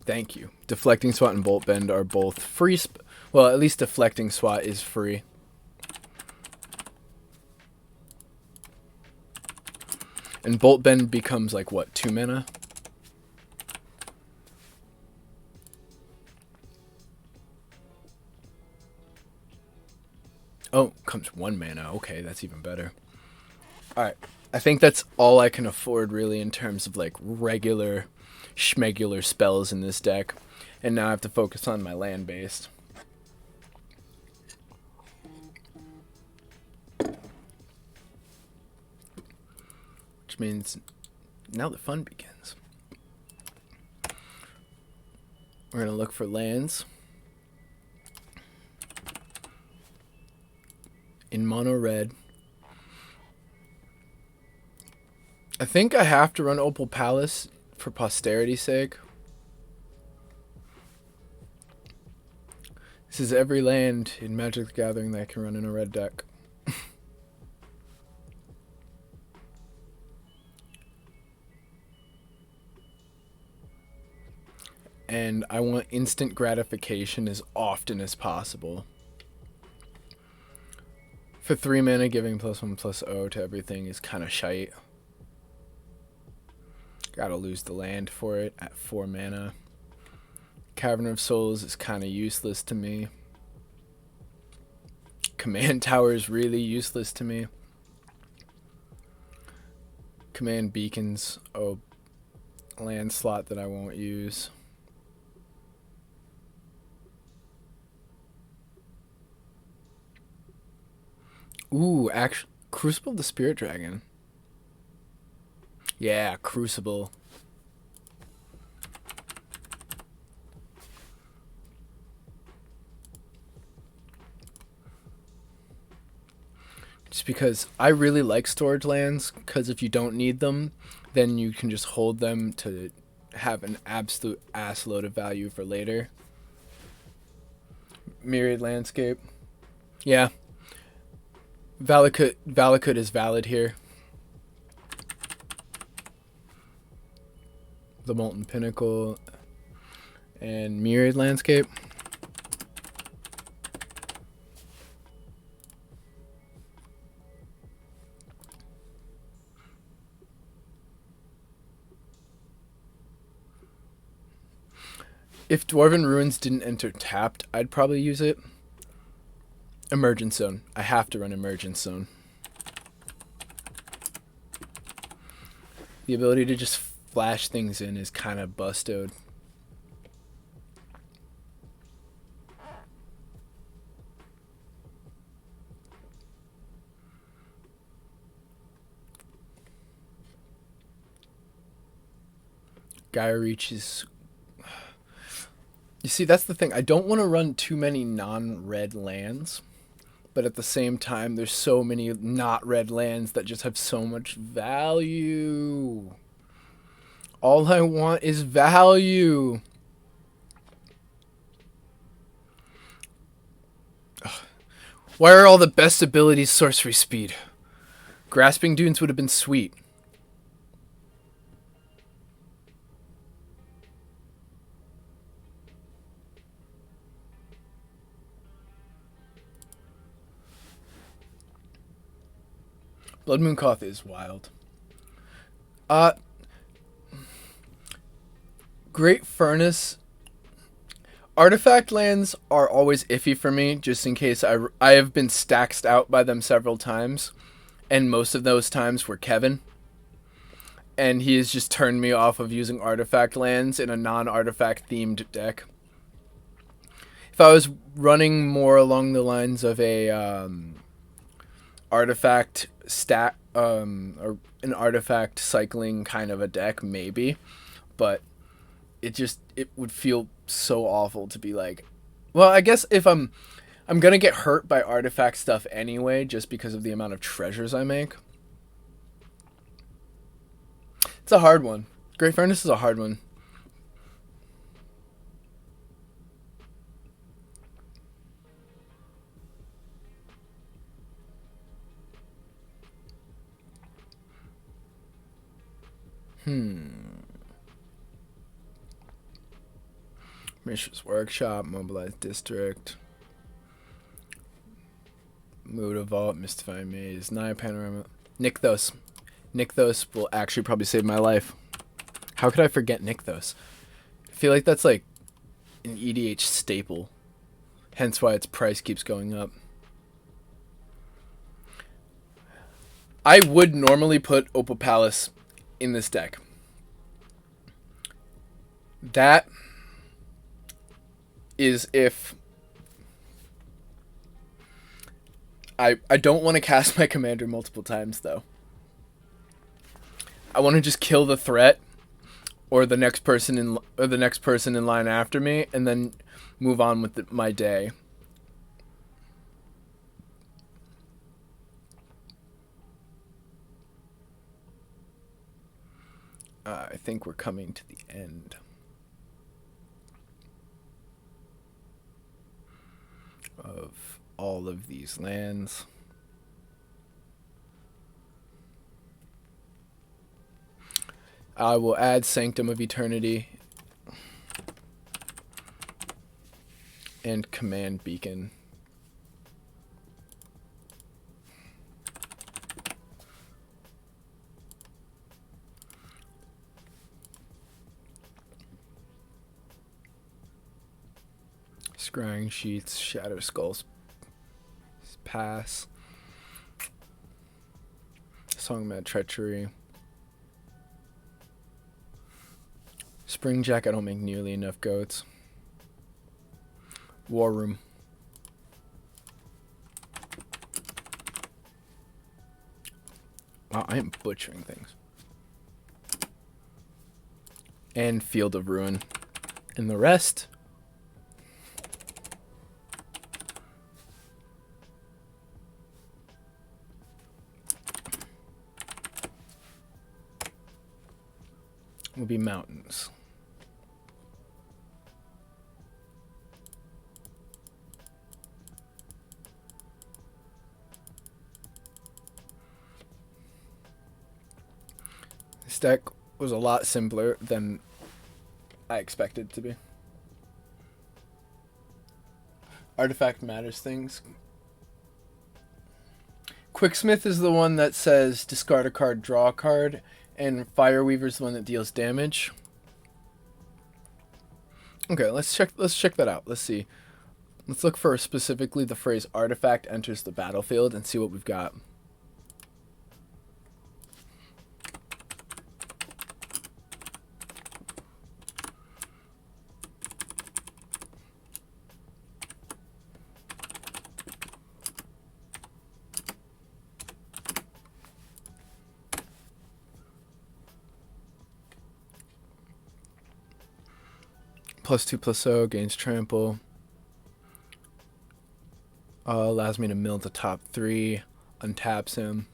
Thank you. Deflecting Swat and Bolt Bend are both free. Well, at least Deflecting Swat is free. And Bolt Bend becomes like what, 2 mana? Oh, comes 1 mana. Okay, that's even better. Alright. I think that's all I can afford really in terms of like regular schmegular spells in this deck. And now I have to focus on my land based. Which means now the fun begins. We're going to look for lands. In mono red. I think I have to run Opal Palace for posterity's sake. This is every land in Magic the Gathering that I can run in a red deck. And I want instant gratification as often as possible. For 3 mana, giving +1/+0 to everything is kind of shite. Gotta lose the land for it at 4 mana. Cavern of Souls is kind of useless to me. Command Tower is really useless to me. Command Beacons, land slot that I won't use. Ooh, actually, Crucible of the Spirit Dragon. Yeah, Crucible. Just because I really like storage lands, because if you don't need them, then you can just hold them to have an absolute ass load of value for later. Myriad Landscape. Yeah. Valakut is valid here. The Molten Pinnacle and Myriad Landscape. If Dwarven Ruins didn't enter tapped, I'd probably use it. Emergence Zone. I have to run Emergence Zone. The ability to just flash things in is kind of busted. Gaia Reach is... You see, that's the thing. I don't want to run too many non-red lands, but at the same time, there's so many not red lands that just have so much value. All I want is value. Ugh. Why are all the best abilities sorcery speed? Grasping Dunes would have been sweet. Blood Moon Koth is wild. Great Furnace. Artifact lands are always iffy for me, just in case I have been staxed out by them several times, and most of those times were Kevin. And he has just turned me off of using artifact lands in a non-artifact themed deck. If I was running more along the lines of a artifact stat or an artifact cycling kind of a deck, maybe, but it would feel so awful to be like, well, I guess if I'm gonna get hurt by artifact stuff anyway, just because of the amount of treasures I make. It's a hard one. Great Furnace is a hard one. Mishra's Workshop, Mobilized District, Muda Vault, Mystifying Maze, Naya Panorama, Nykthos. Nykthos will actually probably save my life. How could I forget Nykthos? I feel like that's like an EDH staple. Hence why its price keeps going up. I would normally put Opal Palace in this deck. That is if I don't want to cast my commander multiple times though. I want to just kill the threat or the next person in line after me and then move on with my day. I think we're coming to the end of all of these lands. I will add Sanctum of Eternity and Command Beacon. Scrying Sheets, Shadow Skulls, pass. Songmad Treachery. Springjack, I don't make nearly enough goats. War Room. Wow, I am butchering things. And Field of Ruin. And the rest will be mountains. This deck was a lot simpler than I expected it to be. Artifact matters things. Quicksmith is the one that says discard a card, draw a card, and Fireweaver is the one that deals damage. Okay, let's check that out. Let's see. Let's look for specifically the phrase artifact enters the battlefield and see what we've got. +2/+0 gains trample. Allows me to mill the top 3. Untaps him.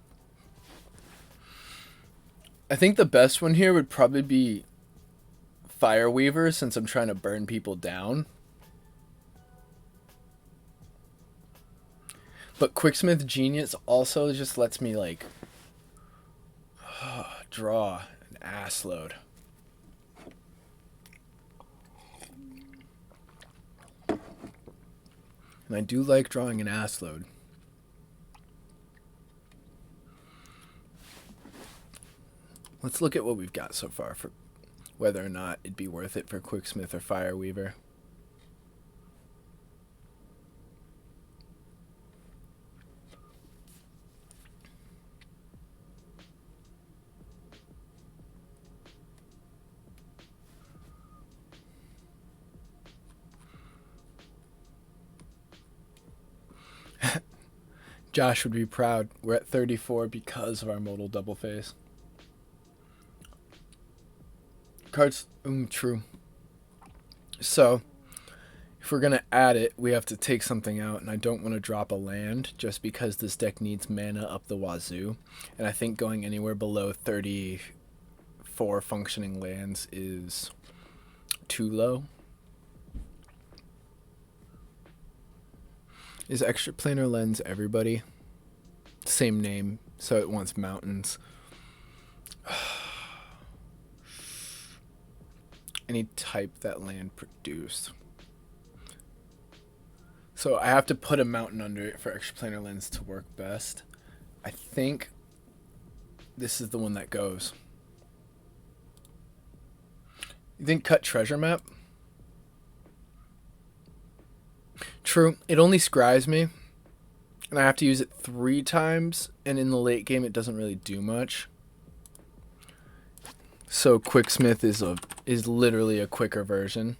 I think the best one here would probably be Fireweaver, since I'm trying to burn people down. But Quicksmith Genius also just lets me, like, draw an ass load. And I do like drawing an ass load. Let's look at what we've got so far for whether or not it'd be worth it for Quicksmith or Fireweaver. Josh would be proud. We're at 34 because of our modal double face. Cards, true. So, if we're going to add it, we have to take something out, and I don't want to drop a land just because this deck needs mana up the wazoo. And I think going anywhere below 34 functioning lands is too low. Is Extraplanar Lens everybody? Same name, so it wants mountains. Any type that land produced. So I have to put a mountain under it for Extraplanar Lens to work best. I think this is the one that goes. You think cut treasure map? True, it only scries me, and I have to use it 3 times, and in the late game it doesn't really do much. So Quicksmith is literally a quicker version.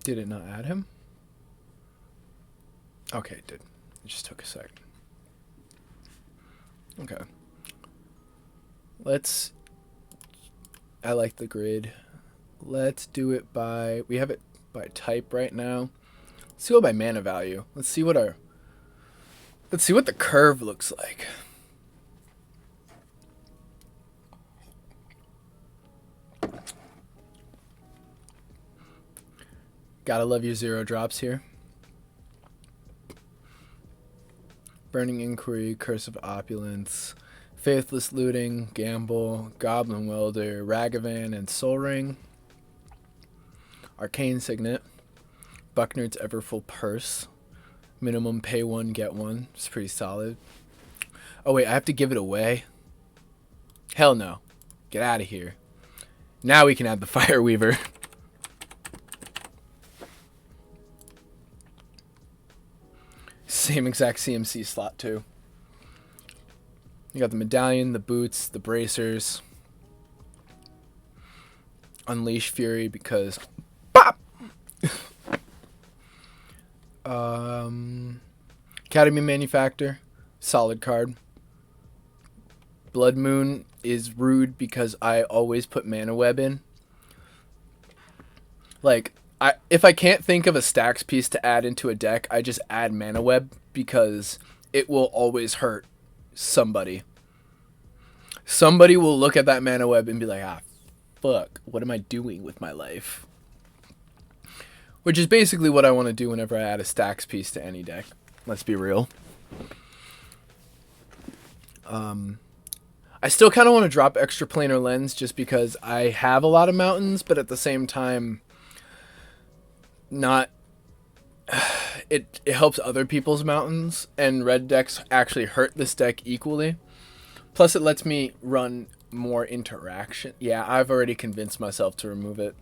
Did it not add him? Okay, it did. It just took a sec. Okay. I like the grid. Let's do it by, we have it by type right now. Let's go by mana value. Let's see what the curve looks like. Gotta love your 0 drops here. Burning Inquiry, Curse of Opulence, Faithless Looting, Gamble, Goblin Welder, Ragavan, and Soul Ring. Arcane Signet, Buckner's Everfull Purse, minimum pay 1, get 1. It's pretty solid. Oh wait, I have to give it away? Hell no. Get out of here. Now we can add the Fireweaver. same exact CMC slot too. You got the medallion, the boots, the bracers. Unleash Fury because pop. Academy Manufactor, solid card. Blood Moon is rude because I always put Mana Web in. Like, if I can't think of a stacks piece to add into a deck, I just add Mana Web because it will always hurt somebody. Somebody will look at that Mana Web and be like, ah, fuck, what am I doing with my life? Which is basically what I want to do whenever I add a stacks piece to any deck. Let's be real. I still kind of want to drop Extra Planar Lens just because I have a lot of mountains, but at the same time, not... It helps other people's mountains, and red decks actually hurt this deck equally. Plus, it lets me run more interaction. Yeah, I've already convinced myself to remove it.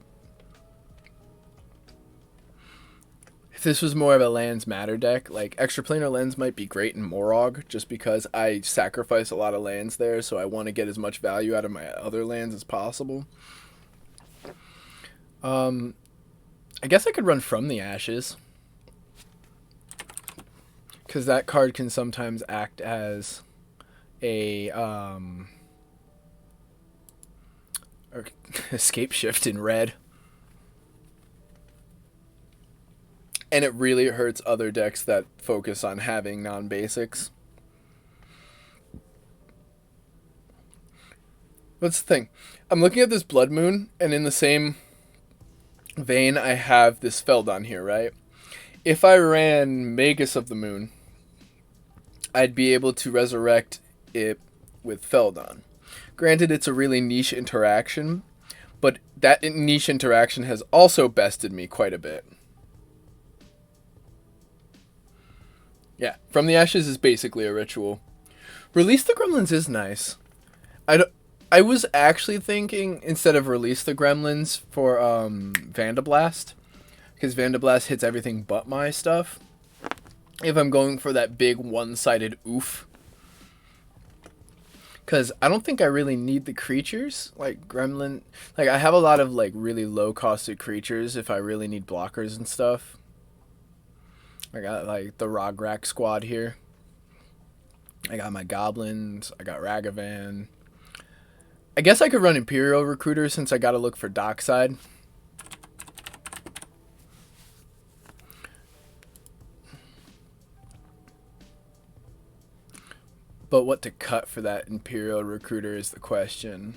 If this was more of a lands matter deck, like Extra Planar Lens might be great in Morog, just because I sacrifice a lot of lands there, so I want to get as much value out of my other lands as possible. I guess I could run From the Ashes, because that card can sometimes act as a escape shift in red. And it really hurts other decks that focus on having non-basics. What's the thing? I'm looking at this Blood Moon, and in the same vein, I have this Feldon here, right? If I ran Magus of the Moon, I'd be able to resurrect it with Feldon. Granted, it's a really niche interaction, but that niche interaction has also bested me quite a bit. Yeah, From the Ashes is basically a ritual. Release the Gremlins is nice. I was actually thinking, instead of Release the Gremlins, for Vandablast, because Vandablast hits everything but my stuff. If I'm going for that big one-sided oof. Because I don't think I really need the creatures. Like, Gremlin... Like, I have a lot of, like, really low-costed creatures if I really need blockers and stuff. I got, like, the Rograk squad here. I got my Goblins. I got Ragavan. I guess I could run Imperial Recruiter since I gotta look for Dockside. But what to cut for that Imperial Recruiter is the question.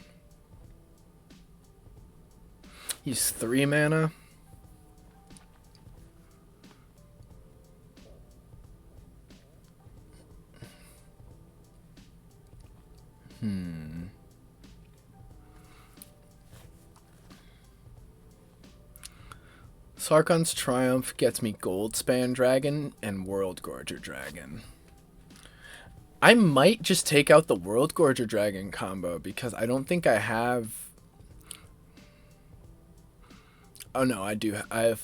He's 3 mana. Sarkon's Triumph gets me Goldspan Dragon and World Gorger Dragon. I might just take out the World Gorger Dragon combo because I don't think I have... Oh no, I do. I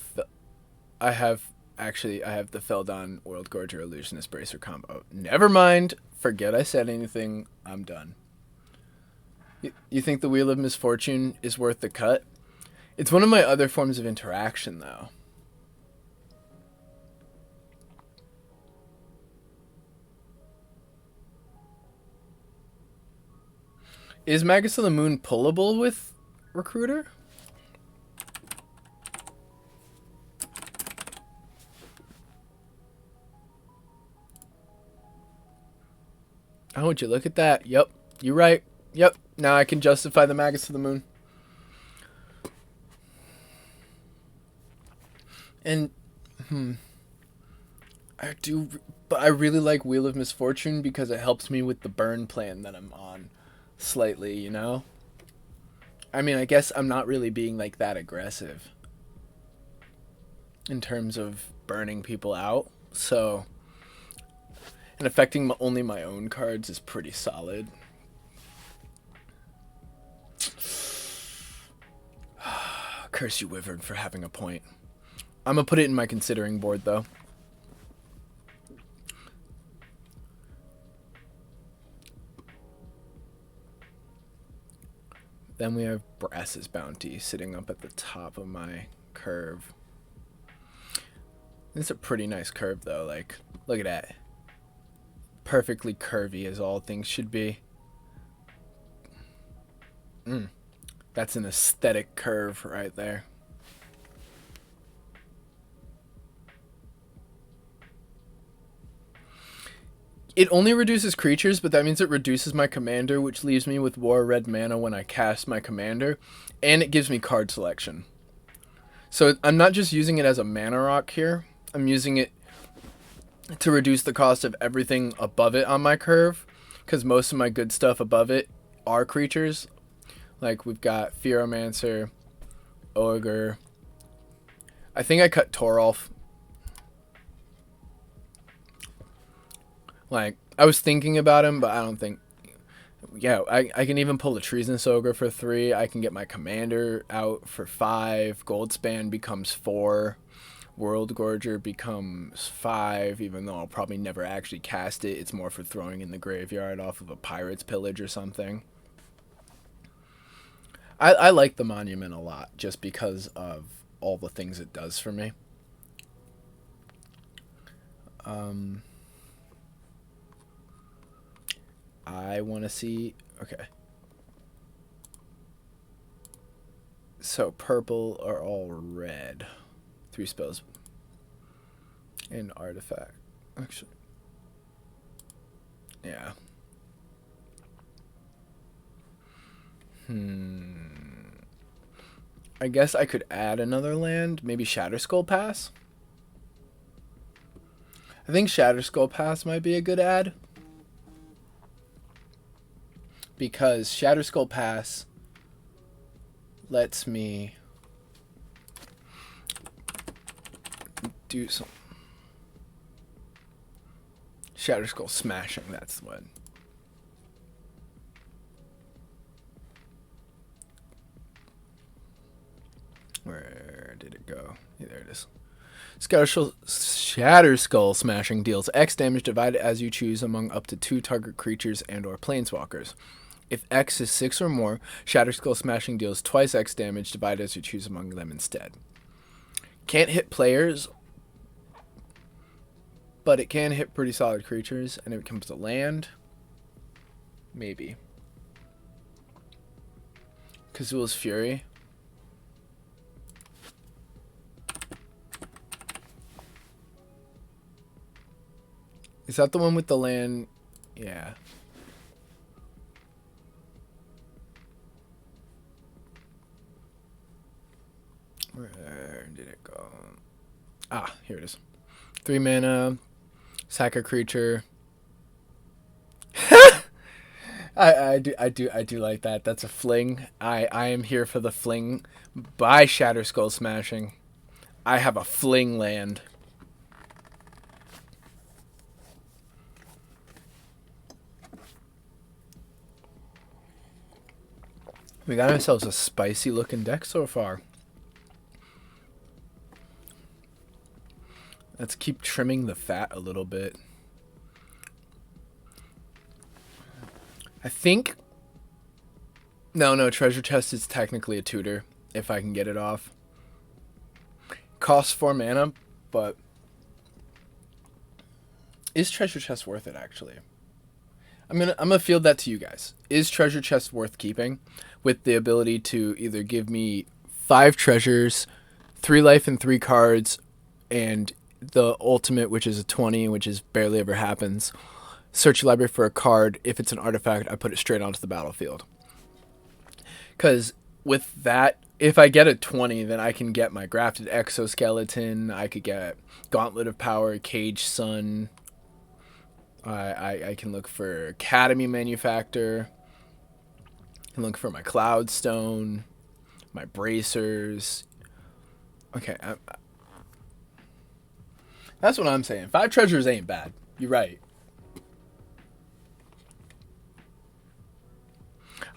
have the Feldon World Gorger Illusionist Bracer combo. Never mind. Forget I said anything. I'm done. You think the Wheel of Misfortune is worth the cut? It's one of my other forms of interaction, though. Is Magus of the Moon pullable with Recruiter? Oh, would you look at that? Yep, you're right. Yep, now I can justify the Magus of the Moon. And, but I really like Wheel of Misfortune because it helps me with the burn plan that I'm on slightly, you know? I mean, I guess I'm not really being like that aggressive in terms of burning people out, so, and affecting only my own cards is pretty solid. Curse you, Wyvern, for having a point. I'm gonna put it in my considering board, though. Then we have Brass's Bounty sitting up at the top of my curve. It's a pretty nice curve though, like, look at that. Perfectly curvy as all things should be. That's an aesthetic curve right there. It only reduces creatures, but that means it reduces my commander, which leaves me with War Red mana when I cast my commander, and it gives me card selection. So I'm not just using it as a mana rock here, I'm using it to reduce the cost of everything above it on my curve, because most of my good stuff above it are creatures. Like we've got Fearomancer, Ogre. I think I cut Torolf. Like, I was thinking about him, but I don't think... Yeah, I can even pull the Treasonous Ogre for 3. I can get my commander out for 5. Goldspan becomes 4. World Gorger becomes 5, even though I'll probably never actually cast it. It's more for throwing in the graveyard off of a Pirate's Pillage or something. I like the Monument a lot, just because of all the things it does for me. I want to see... Okay. So purple are all red. 3 spells. And artifact. Actually. Yeah. I guess I could add another land. Maybe Shatterskull Pass? I think Shatterskull Pass might be a good add. Because Shatterskull Pass lets me do some Shatterskull Smashing, that's what. Where did it go? Yeah, there it is. Shatterskull Smashing deals X damage divided as you choose among up to 2 target creatures and or planeswalkers. If X is 6 or more, Shatterskull Smashing deals twice X damage divided as you choose among them instead. Can't hit players, but it can hit pretty solid creatures, and if it comes to land, maybe. Kazul's Fury. Is that the one with the land? Yeah. Where did it go? Ah, here it is. 3 mana, sack a creature. I do like that. That's a fling. I am here for the fling. By Shatterskull Smashing. I have a fling land. We got ourselves a spicy looking deck so far. Let's keep trimming the fat a little bit. I think... No, Treasure Chest is technically a tutor, if I can get it off. Costs 4 mana, but... Is Treasure Chest worth it, actually? I'm gonna field that to you guys. Is Treasure Chest worth keeping? With the ability to either give me 5 treasures, 3 life and 3 cards, and the ultimate, which is a 20, which is barely ever happens. Search your library for a card. If it's an artifact, I put it straight onto the battlefield. Because with that, if I get a 20, then I can get my Grafted Exoskeleton. I could get Gauntlet of Power, Cage Sun. I can look for Academy Manufactor. I can look for my Cloudstone, my Bracers. Okay, that's what I'm saying. 5 treasures ain't bad. You're right.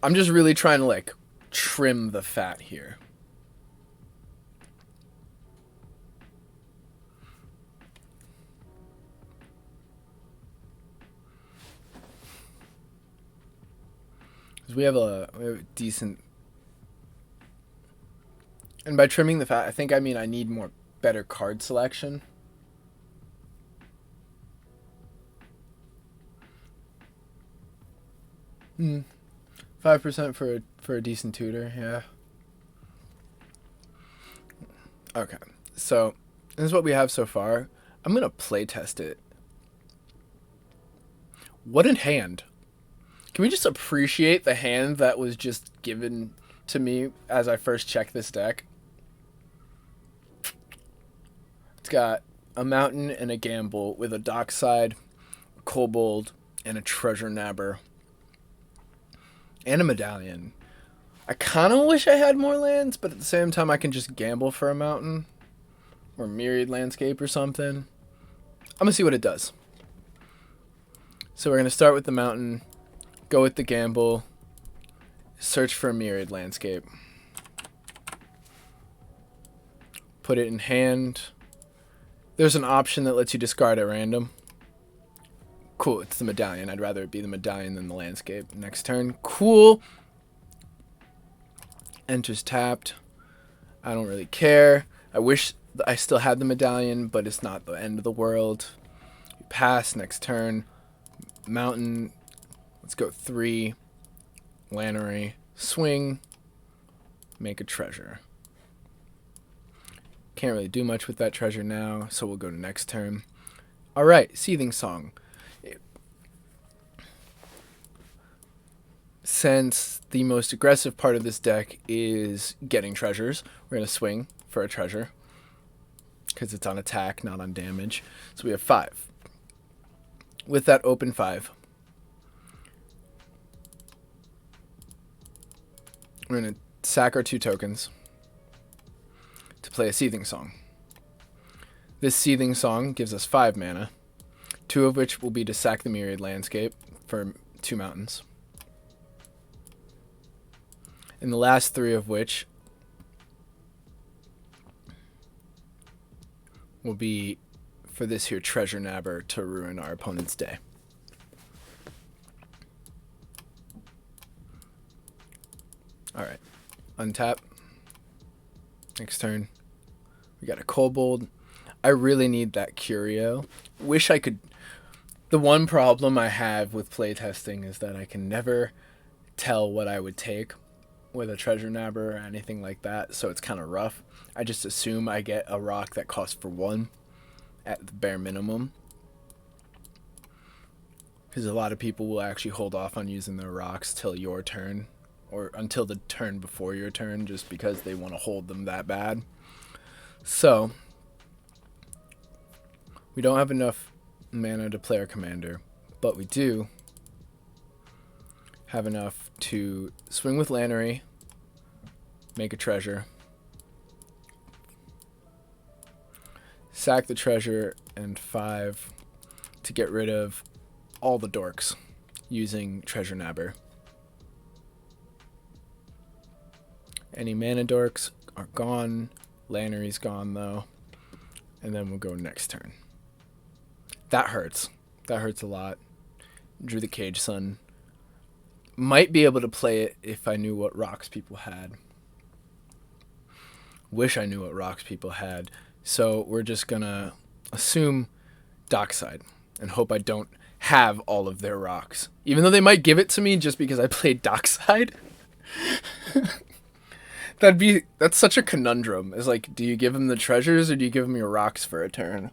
I'm just really trying to, like, trim the fat here. We have a decent And by trimming the fat, I think I mean I need more better card selection. Hmm. 5% for a decent tutor, yeah. Okay, so this is what we have so far. I'm gonna play test it. What a hand! Can we just appreciate the hand that was just given to me as I first checked this deck? It's got a mountain and a gamble with a dockside, a kobold, and a treasure nabber. And a medallion. I kind of wish I had more lands, but at the same time I can just gamble for a mountain. Or myriad landscape or something. I'm going to see what it does. So we're going to start with the mountain, go with the gamble, search for a myriad landscape. Put it in hand. There's an option that lets you discard at random. Cool, it's the medallion. I'd rather it be the medallion than the landscape. Next turn. Cool. Enters tapped. I don't really care. I wish I still had the medallion, but it's not the end of the world. Pass. Next turn. Mountain. Let's go 3. Lannery. Swing. Make a treasure. Can't really do much with that treasure now, so we'll go to next turn. Alright, Seething Song. Since the most aggressive part of this deck is getting treasures, we're going to swing for a treasure. Because it's on attack, not on damage. So we have 5. With that open 5, we're going to sack our 2 tokens to play a Seething Song. This Seething Song gives us 5 mana, 2 of which will be to sack the Myriad Landscape for 2 mountains. And the last 3 of which will be for this here treasure nabber to ruin our opponent's day. Alright. Untap. Next turn. We got a kobold. I really need that curio. Wish I could... The one problem I have with playtesting is that I can never tell what I would take with a treasure nabber or anything like that, so it's kind of rough. I just assume I get a rock that costs for 1 at the bare minimum, because a lot of people will actually hold off on using their rocks till your turn, or until the turn before your turn, just because they want to hold them that bad. So we don't have enough mana to play our commander, but we do have enough to swing with Lannery, make a treasure, sack the treasure, and 5 to get rid of all the dorks using treasure nabber. Any mana dorks are gone. Lannery's gone though. And then we'll go next turn. That hurts. That hurts a lot. Drew the Cage Sun. Might be able to play it if I knew what rocks people had. Wish I knew what rocks people had. So we're just gonna assume Dockside and hope I don't have all of their rocks. Even though they might give it to me just because I played Dockside. That's such a conundrum. It's like, do you give them the treasures or do you give them your rocks for a turn?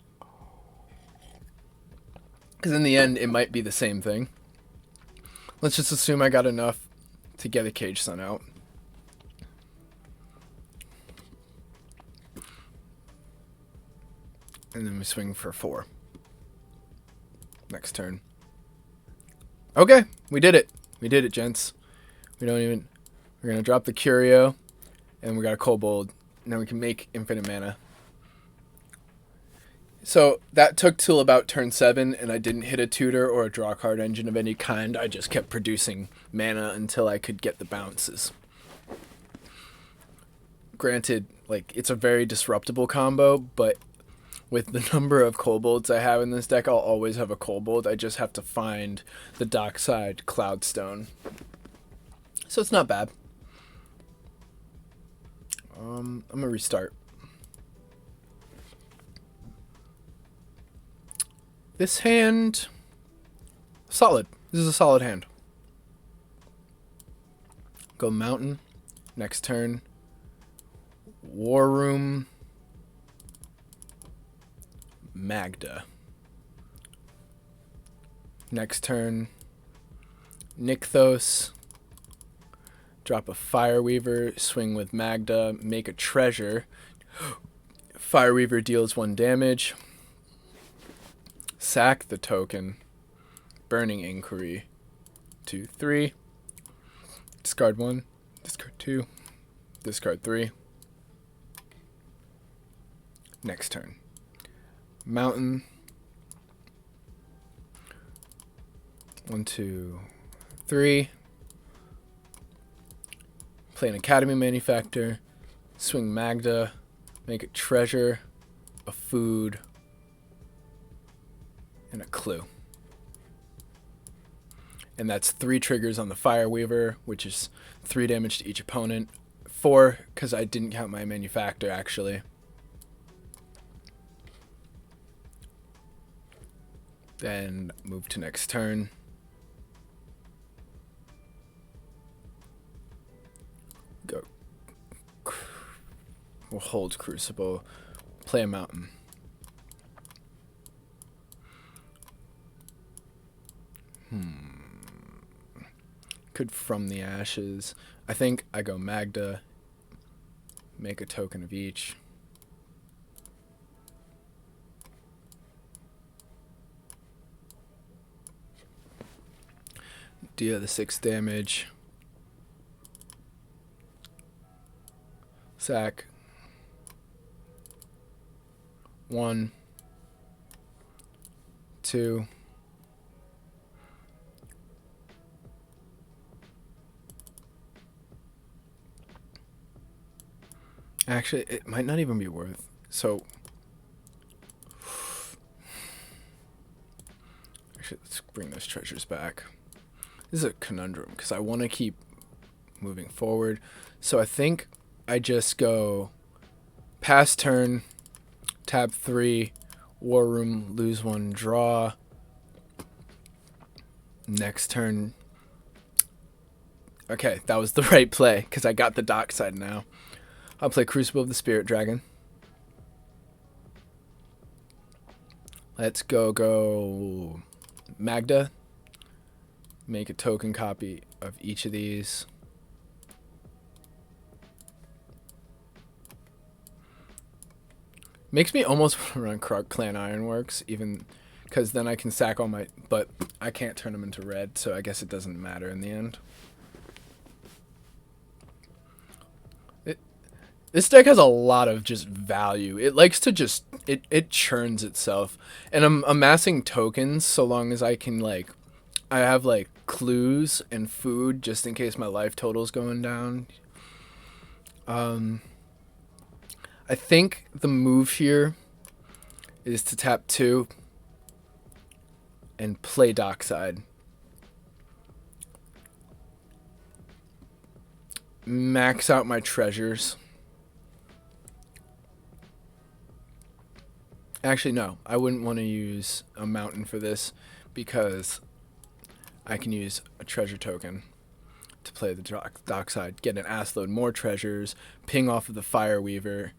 Because in the end, it might be the same thing. Let's just assume I got enough to get a Cage Sun out. And then we swing for 4. Next turn. Okay, we did it. We did it, gents. We're going to drop the Curio. And we got a Kobold. And then we can make infinite mana. So that took till about turn 7, and I didn't hit a tutor or a draw card engine of any kind. I just kept producing mana until I could get the bounces. Granted, like, it's a very disruptible combo, but with the number of kobolds I have in this deck, I'll always have a kobold. I just have to find the Dockside Cloudstone. So it's not bad. I'm gonna restart. This hand, solid. This is a solid hand. Go mountain. Next turn. War Room. Magda. Next turn. Nykthos. Drop a Fireweaver. Swing with Magda. Make a treasure. Fireweaver deals 1 damage. Sack the token. Burning Inquiry. 2, 3. Discard 1. Discard 2. Discard 3. Next turn. Mountain. 1, 2, 3. Play an Academy Manufactor. Swing Magda. Make a treasure. A food. And a clue. And that's 3 triggers on the Fireweaver, which is 3 damage to each opponent. 4, because I didn't count my Manufactor, actually. Then move to next turn. Go. We'll hold Crucible. Play a mountain. Could From the Ashes. I think I go Magda. Make a token of each. Deal the 6 damage. Sack. 1, 2. Actually, it might not even be worth. So, actually, let's bring those treasures back. This is a conundrum because I want to keep moving forward. So I think I just go pass turn, tab 3, War Room, lose 1, draw. Next turn. Okay, that was the right play because I got the dockside now. I'll play Crucible of the Spirit Dragon. Let's go Magda. Make a token copy of each of these. Makes me almost want to run Krug Clan Ironworks, even because then I can sack all my... But I can't turn them into red, so I guess it doesn't matter in the end. This deck has a lot of just value. It likes to just... It churns itself. And I'm amassing tokens so long as I can, like... I have, like, clues and food just in case my life total's going down. I think the move here is to tap 2 and play Dockside. Max out my treasures. Actually, no. I wouldn't want to use a mountain for this because I can use a treasure token to play the dockside, get an ass load more treasures, ping off of the Fireweaver.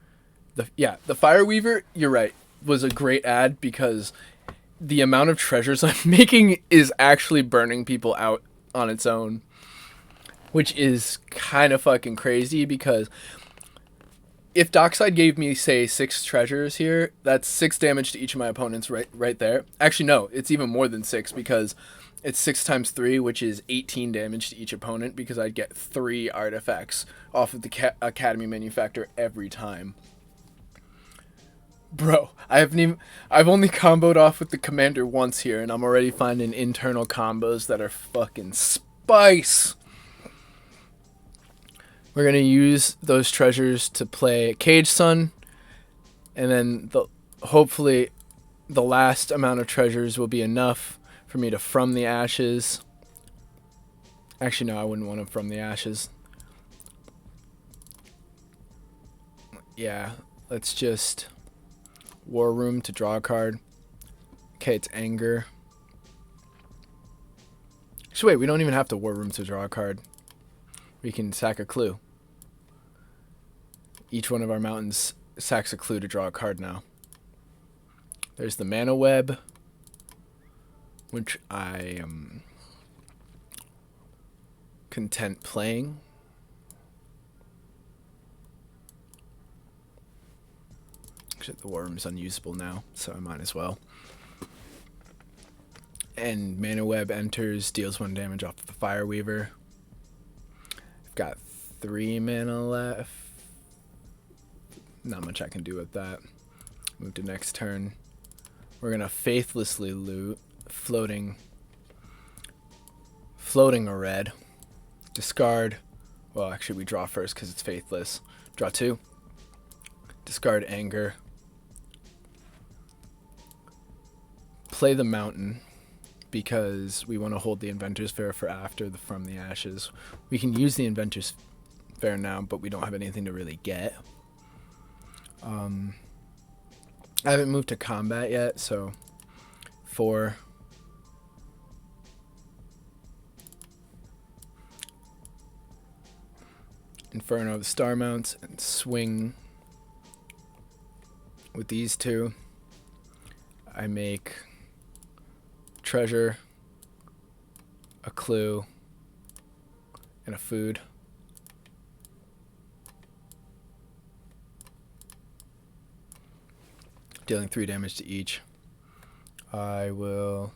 The Fireweaver, you're right, was a great ad because the amount of treasures I'm making is actually burning people out on its own, which is kind of fucking crazy because if Dockside gave me, say, 6 treasures here, that's 6 damage to each of my opponents right there. Actually, no, it's even more than 6 because it's 6 times 3, which is 18 damage to each opponent because I'd get 3 artifacts off of the Academy Manufactor every time. Bro, I've only comboed off with the commander once here, and I'm already finding internal combos that are fucking spice. We're gonna use those treasures to play Cage Sun, and then hopefully the last amount of treasures will be enough for me to From the Ashes. Actually, no, I wouldn't want to From the Ashes. Yeah, let's just War Room to draw a card. Okay, it's Anger. So wait, we don't even have to War Room to draw a card. We can sack a clue. Each one of our mountains sacks a clue to draw a card now. There's the Mana Web, which I am content playing. Actually, the War Room's unusable now, so I might as well. And Mana Web enters, deals 1 damage off of the Fire Weaver. I've got 3 mana left. Not much I can do with that. Move to next turn. We're gonna faithlessly loot floating a red. Discard. Well, actually, we draw first because it's faithless. Draw 2. Discard Anger. Play the Mountain because we want to hold the Inventor's Fair for after the From the Ashes. We can use the Inventor's Fair now, but we don't have anything to really get. I haven't moved to combat yet, so 4. Inferno of the starmounts and swing with these 2. I make treasure, a clue, and a food. Dealing 3 damage to each. I will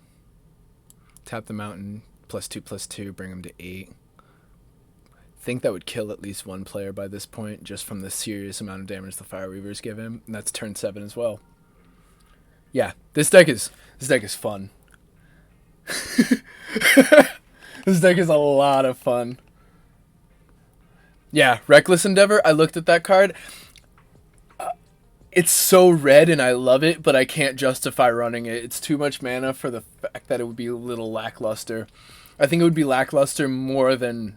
tap the mountain, +2/+2, bring him to 8. I think that would kill at least 1 player by this point, just from the serious amount of damage the Fire Weavers give him, and that's turn 7 as well. Yeah, this deck is fun. This deck is a lot of fun. Yeah, Reckless Endeavor. I looked at that card. It's so red and I love it, but I can't justify running it. It's too much mana for the fact that it would be a little lackluster. I think it would be lackluster more than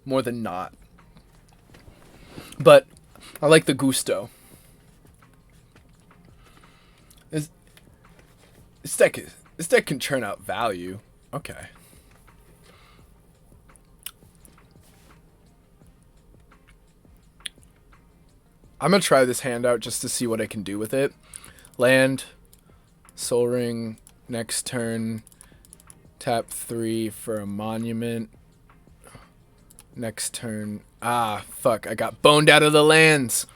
not. But I like the gusto. This deck can churn out value. Okay. I'm going to try this hand out just to see what I can do with it. Land, Soul Ring, next turn, tap 3 for a monument. Next turn, fuck, I got boned out of the lands.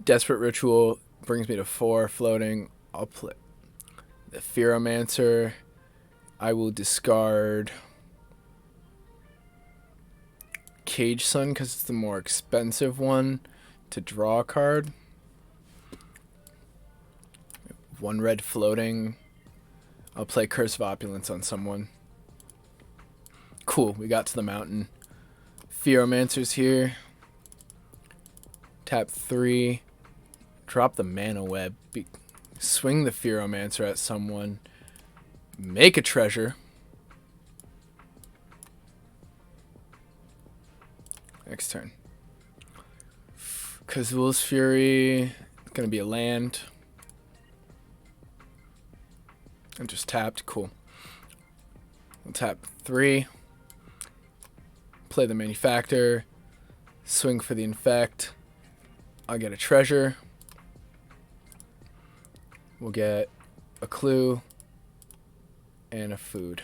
Desperate Ritual brings me to 4 floating. I'll play the Fearomancer. I will discard Cage Sun because it's the more expensive one to draw a card. 1 red floating. I'll play Curse of Opulence on someone. Cool, we got to the mountain. Fearomancer's here. Tap 3. Drop the Mana Web. Swing the Fearomancer at someone. Make a treasure. Next turn. Kazul's Fury. It's going to be a land. I'm just tapped. Cool. We'll tap 3. Play the Manufactor. Swing for the Infect. I'll get a treasure. We'll get a clue and a food.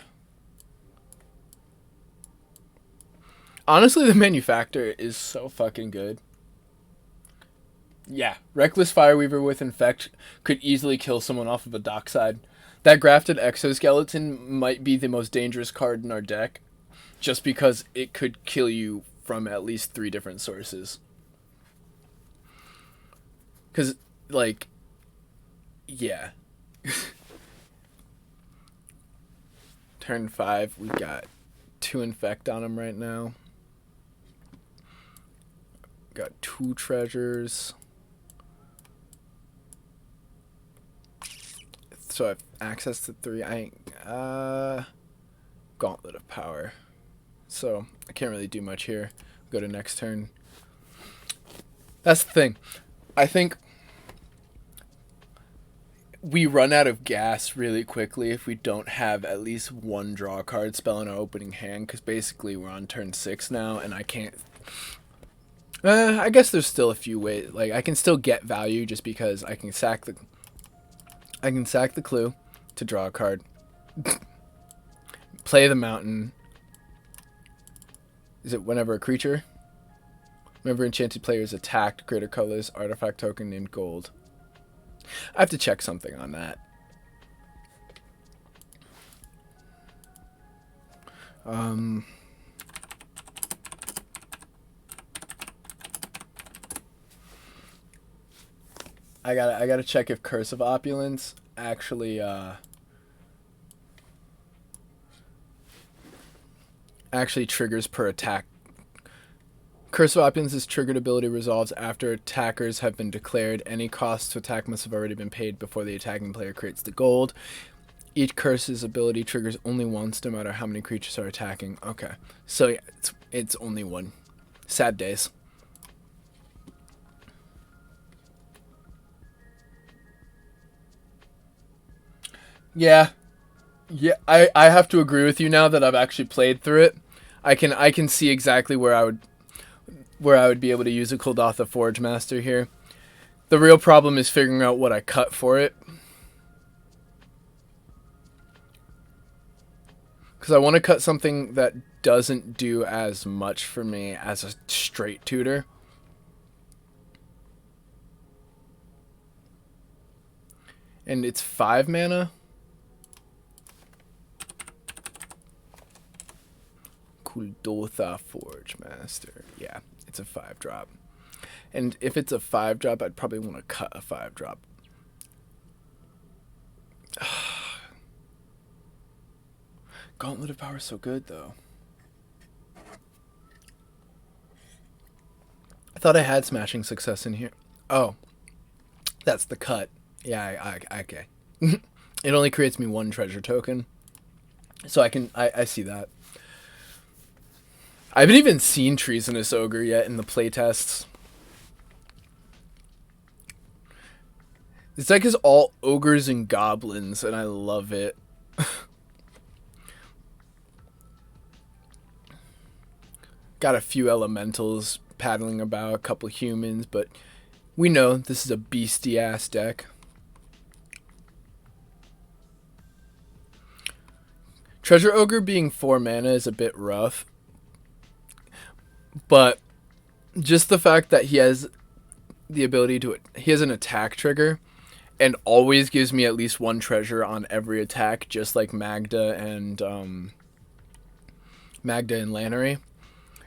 Honestly, the Manufactor is so fucking good. Yeah, Reckless Fireweaver with Infect could easily kill someone off of a dockside. That Grafted Exoskeleton might be the most dangerous card in our deck, just because it could kill you from at least 3 different sources. Because, like, yeah. Turn 5, we got 2 Infect on him right now. Got 2 treasures. So I have access to 3. Gauntlet of Power. So I can't really do much here. Go to next turn. That's the thing. I think we run out of gas really quickly if we don't have at least one draw card spell in our opening hand, because basically we're on turn 6 now, and I can't... I guess there's still a few ways. Like, I can still get value just because I can sack the clue to draw a card, play the mountain. Is it whenever a creature? Whenever enchanted player is attacked, greater colors, artifact token in gold. I have to check something on that. I gotta check if Curse of Opulence actually triggers per attack. Curse of Opulence's triggered ability resolves after attackers have been declared. Any cost to attack must have already been paid before the attacking player creates the gold. Each curse's ability triggers only once, no matter how many creatures are attacking. Okay, so yeah, it's only one. Sad days. Yeah, I have to agree with you now that I've actually played through it. I can see exactly where I would be able to use a Kuldotha Forge Master here. The real problem is figuring out what I cut for it. Because I want to cut something that doesn't do as much for me as a straight tutor. And it's 5 mana. Kuldotha Forge Master. Yeah, it's a 5-drop. And if it's a 5-drop, I'd probably want to cut a 5-drop. Gauntlet of Power is so good, though. I thought I had Smashing Success in here. Oh, that's the cut. Yeah, okay. It only creates me 1 treasure token. So I see that. I haven't even seen Treasonous Ogre yet in the playtests. This deck is all ogres and goblins, and I love it. Got a few elementals paddling about, a couple humans, but we know this is a beastie-ass deck. Treasure Ogre being 4 mana is a bit rough. But just the fact that he has the ability to... He has an attack trigger and always gives me at least 1 treasure on every attack, just like Magda and Lannery.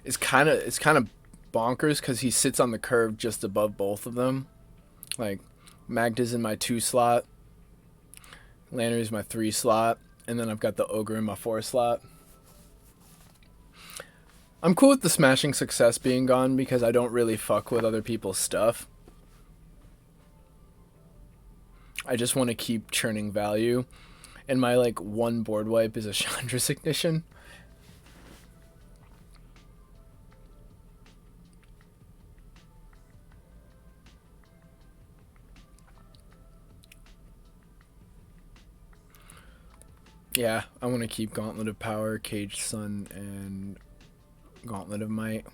It's kind of bonkers because he sits on the curve just above both of them. Like, Magda's in my 2 slot, Lannery's my 3 slot, and then I've got the Ogre in my 4 slot. I'm cool with the Smashing Success being gone because I don't really fuck with other people's stuff. I just want to keep churning value. And my, 1 board wipe is a Chandra's Ignition. Yeah, I want to keep Gauntlet of Power, Caged Sun, and Gauntlet of Might.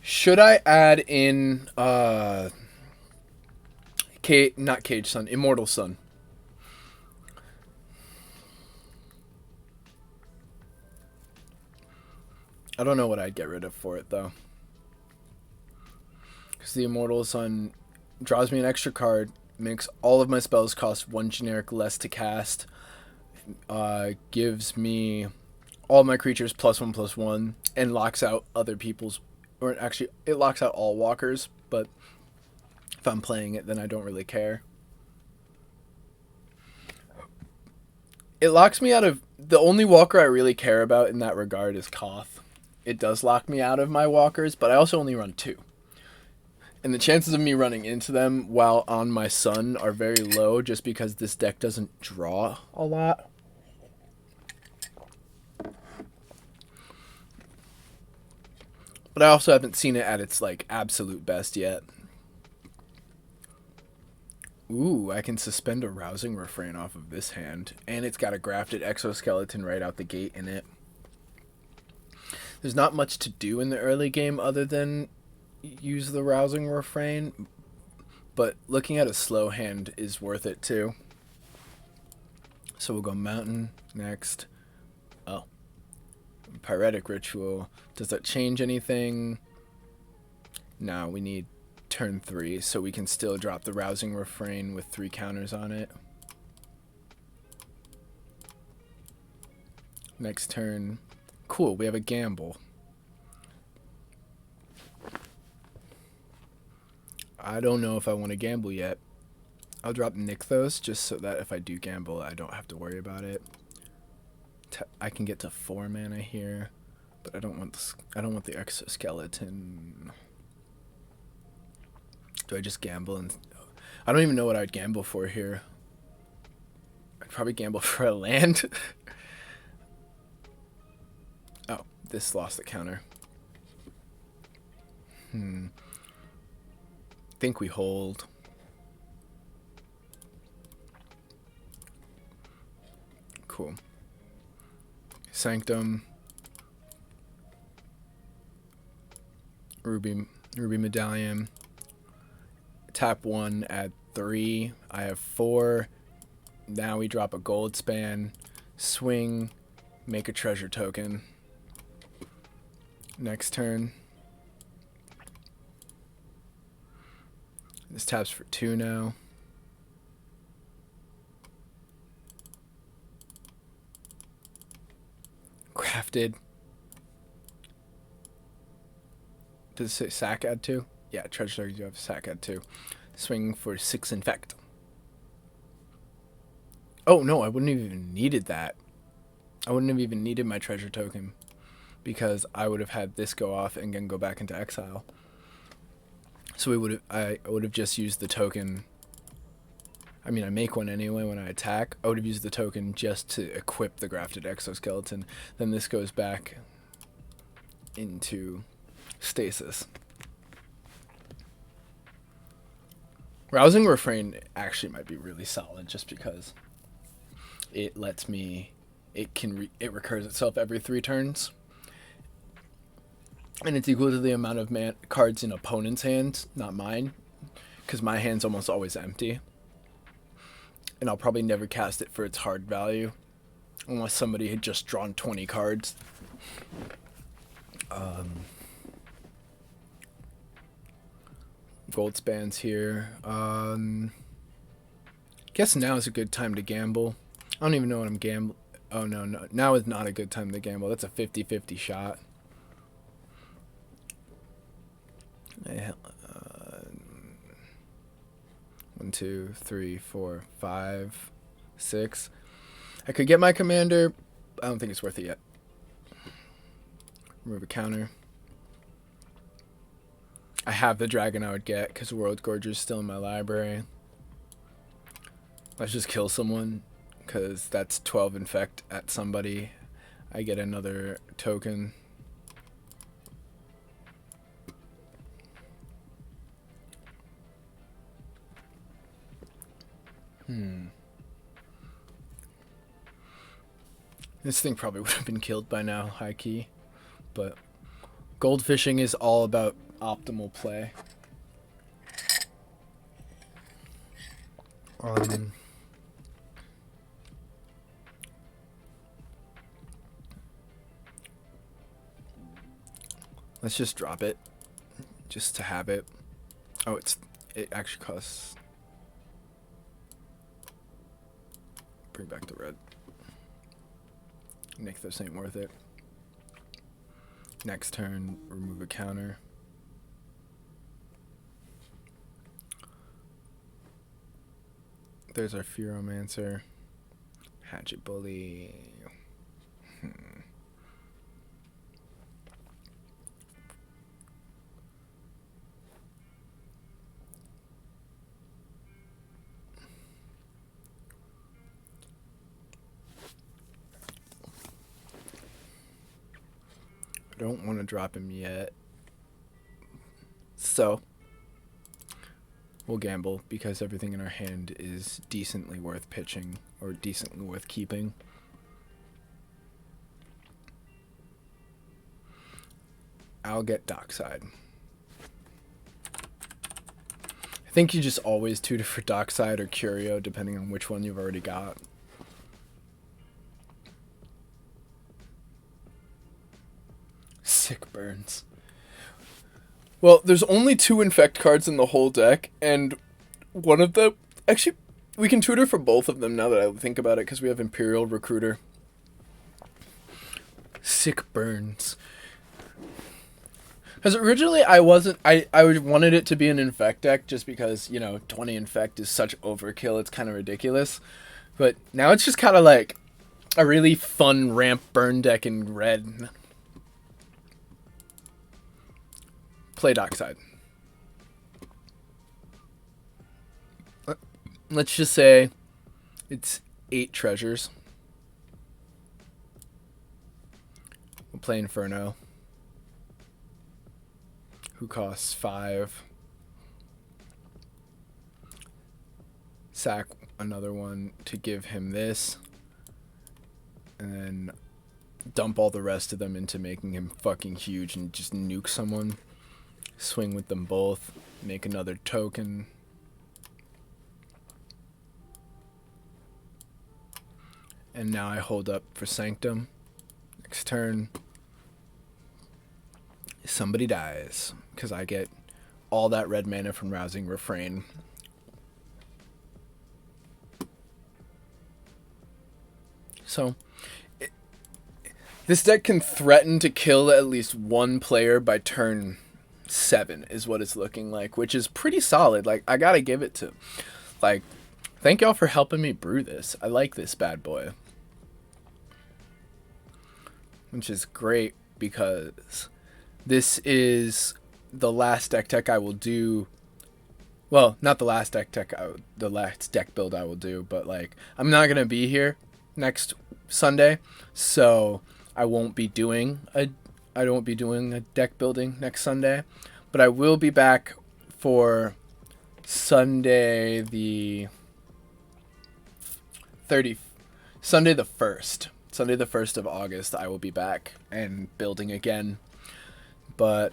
Should I add in not Caged Sun, Immortal Sun? I don't know what I'd get rid of for it though. Because the Immortal Sun draws me an extra card, makes all of my spells cost 1 generic less to cast, gives me all my creatures +1/+1, and locks out other people's, or actually it locks out all walkers, but if I'm playing it then I don't really care. It locks me out of, the only walker I really care about in that regard is Koth. It does lock me out of my walkers, but I also only run 2. And the chances of me running into them while on my sun are very low just because this deck doesn't draw a lot. But I also haven't seen it at its like absolute best yet. Ooh, I can suspend a rousing refrain off of this hand, and it's got a grafted exoskeleton right out the gate in it. There's not much to do in the early game other than use the rousing refrain, but looking at a slow hand is worth it too. So we'll go mountain next. Oh, pyretic ritual. Does that change anything? No, we need turn 3, so we can still drop the rousing refrain with 3 counters on it. Next turn. Cool, we have a gamble. I don't know if I want to gamble yet. I'll drop Nykthos just so that if I do gamble, I don't have to worry about it. I can get to 4 mana here, but I don't want the exoskeleton. Do I just gamble? And I don't even know what I'd gamble for here. I'd probably gamble for a land. Oh, this lost the counter. Think we hold. Cool. Sanctum. Ruby Medallion. Tap 1, add 3. I have 4. Now we drop a gold span. Swing. Make a treasure token. Next turn. This taps for 2 now. Crafted. Does it say sack add 2? Yeah, treasure token, you have sack add 2. Swing for 6 infect. Oh no, I wouldn't have even needed that. I wouldn't have even needed my treasure token because I would have had this go off and then go back into exile. So I would have just used the token. I mean, I make one anyway when I attack. I would have used the token just to equip the grafted exoskeleton. Then this goes back into stasis. Rousing refrain actually might be really solid just because it lets me, it recurs itself every 3 turns. And it's equal to the amount of cards in opponent's hands, not mine, because my hand's almost always empty. And I'll probably never cast it for its hard value, unless somebody had just drawn 20 cards. Gold spans here. Guess now is a good time to gamble. I don't even know what I'm gambling. Oh, no. Now is not a good time to gamble. That's a 50-50 shot. 1, 2, 3, 4, 5, 6. I could get my commander. I don't think it's worth it yet. Remove a counter. I have the dragon I would get because World Gorger is still in my library. Let's just kill someone because that's 12 infect at somebody. I get another token. This thing probably would have been killed by now, high key. But gold fishing is all about optimal play. Let's just drop it, just to have it. Oh, it actually costs. Bring back the red. Nykthos ain't worth it. Next turn, remove a counter. There's our Fearomancer. Hatchet Bully. I don't want to drop him yet. So we'll gamble because everything in our hand is decently worth pitching or decently worth keeping. I'll get Dockside. I think you just always tutor for Dockside or Curio, depending on which one you've already got. Sick burns. Well, there's only 2 Infect cards in the whole deck, and one of the... Actually, we can tutor for both of them now that I think about it, because we have Imperial Recruiter. Sick burns. Because originally I wanted it to be an Infect deck just because, 20 Infect is such overkill, it's kind of ridiculous. But now it's just kind of like a really fun ramp burn deck in red. Play Dockside. Let's just say it's 8 treasures. We'll play Inferno, who costs 5. Sack another one to give him this. And then dump all the rest of them into making him fucking huge and just nuke someone. Swing with them both. Make another token. And now I hold up for Sanctum. Next turn, somebody dies because I get all that red mana from Rousing Refrain. So this deck can threaten to kill at least one player by turn 7 is what it's looking like, which is pretty solid. Like, I gotta give it to, like, thank y'all for helping me brew this. I like this bad boy, which is great because this is the last deck tech I will do. Well, not the last deck tech, the last deck build I will do, but like, I'm not gonna be here next Sunday, so I won't be doing a deck building next Sunday, but I will be back for Sunday the 1st. Sunday the 1st of August, I will be back and building again. But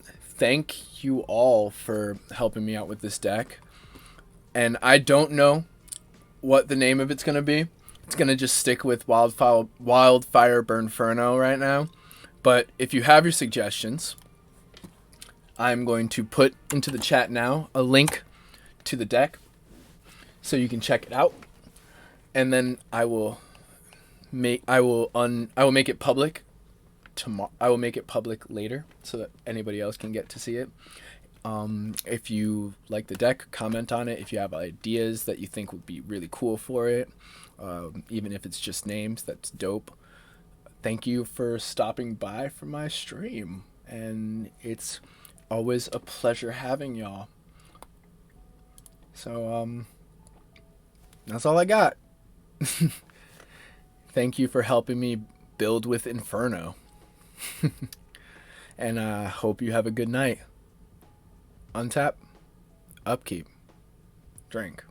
thank you all for helping me out with this deck. And I don't know what the name of it's going to be. It's going to just stick with Wildfire Burnferno right now. But if you have your suggestions, I'm going to put into the chat now a link to the deck so you can check it out. And then I will make it public tomorrow. I will make it public later so that anybody else can get to see it. If you like the deck, comment on it. If you have ideas that you think would be really cool for it, even if it's just names, that's dope. Thank you for stopping by for my stream, and it's always a pleasure having y'all. So that's all I got. Thank you for helping me build with Inferno. And I hope you have a good night. Untap, upkeep, drink.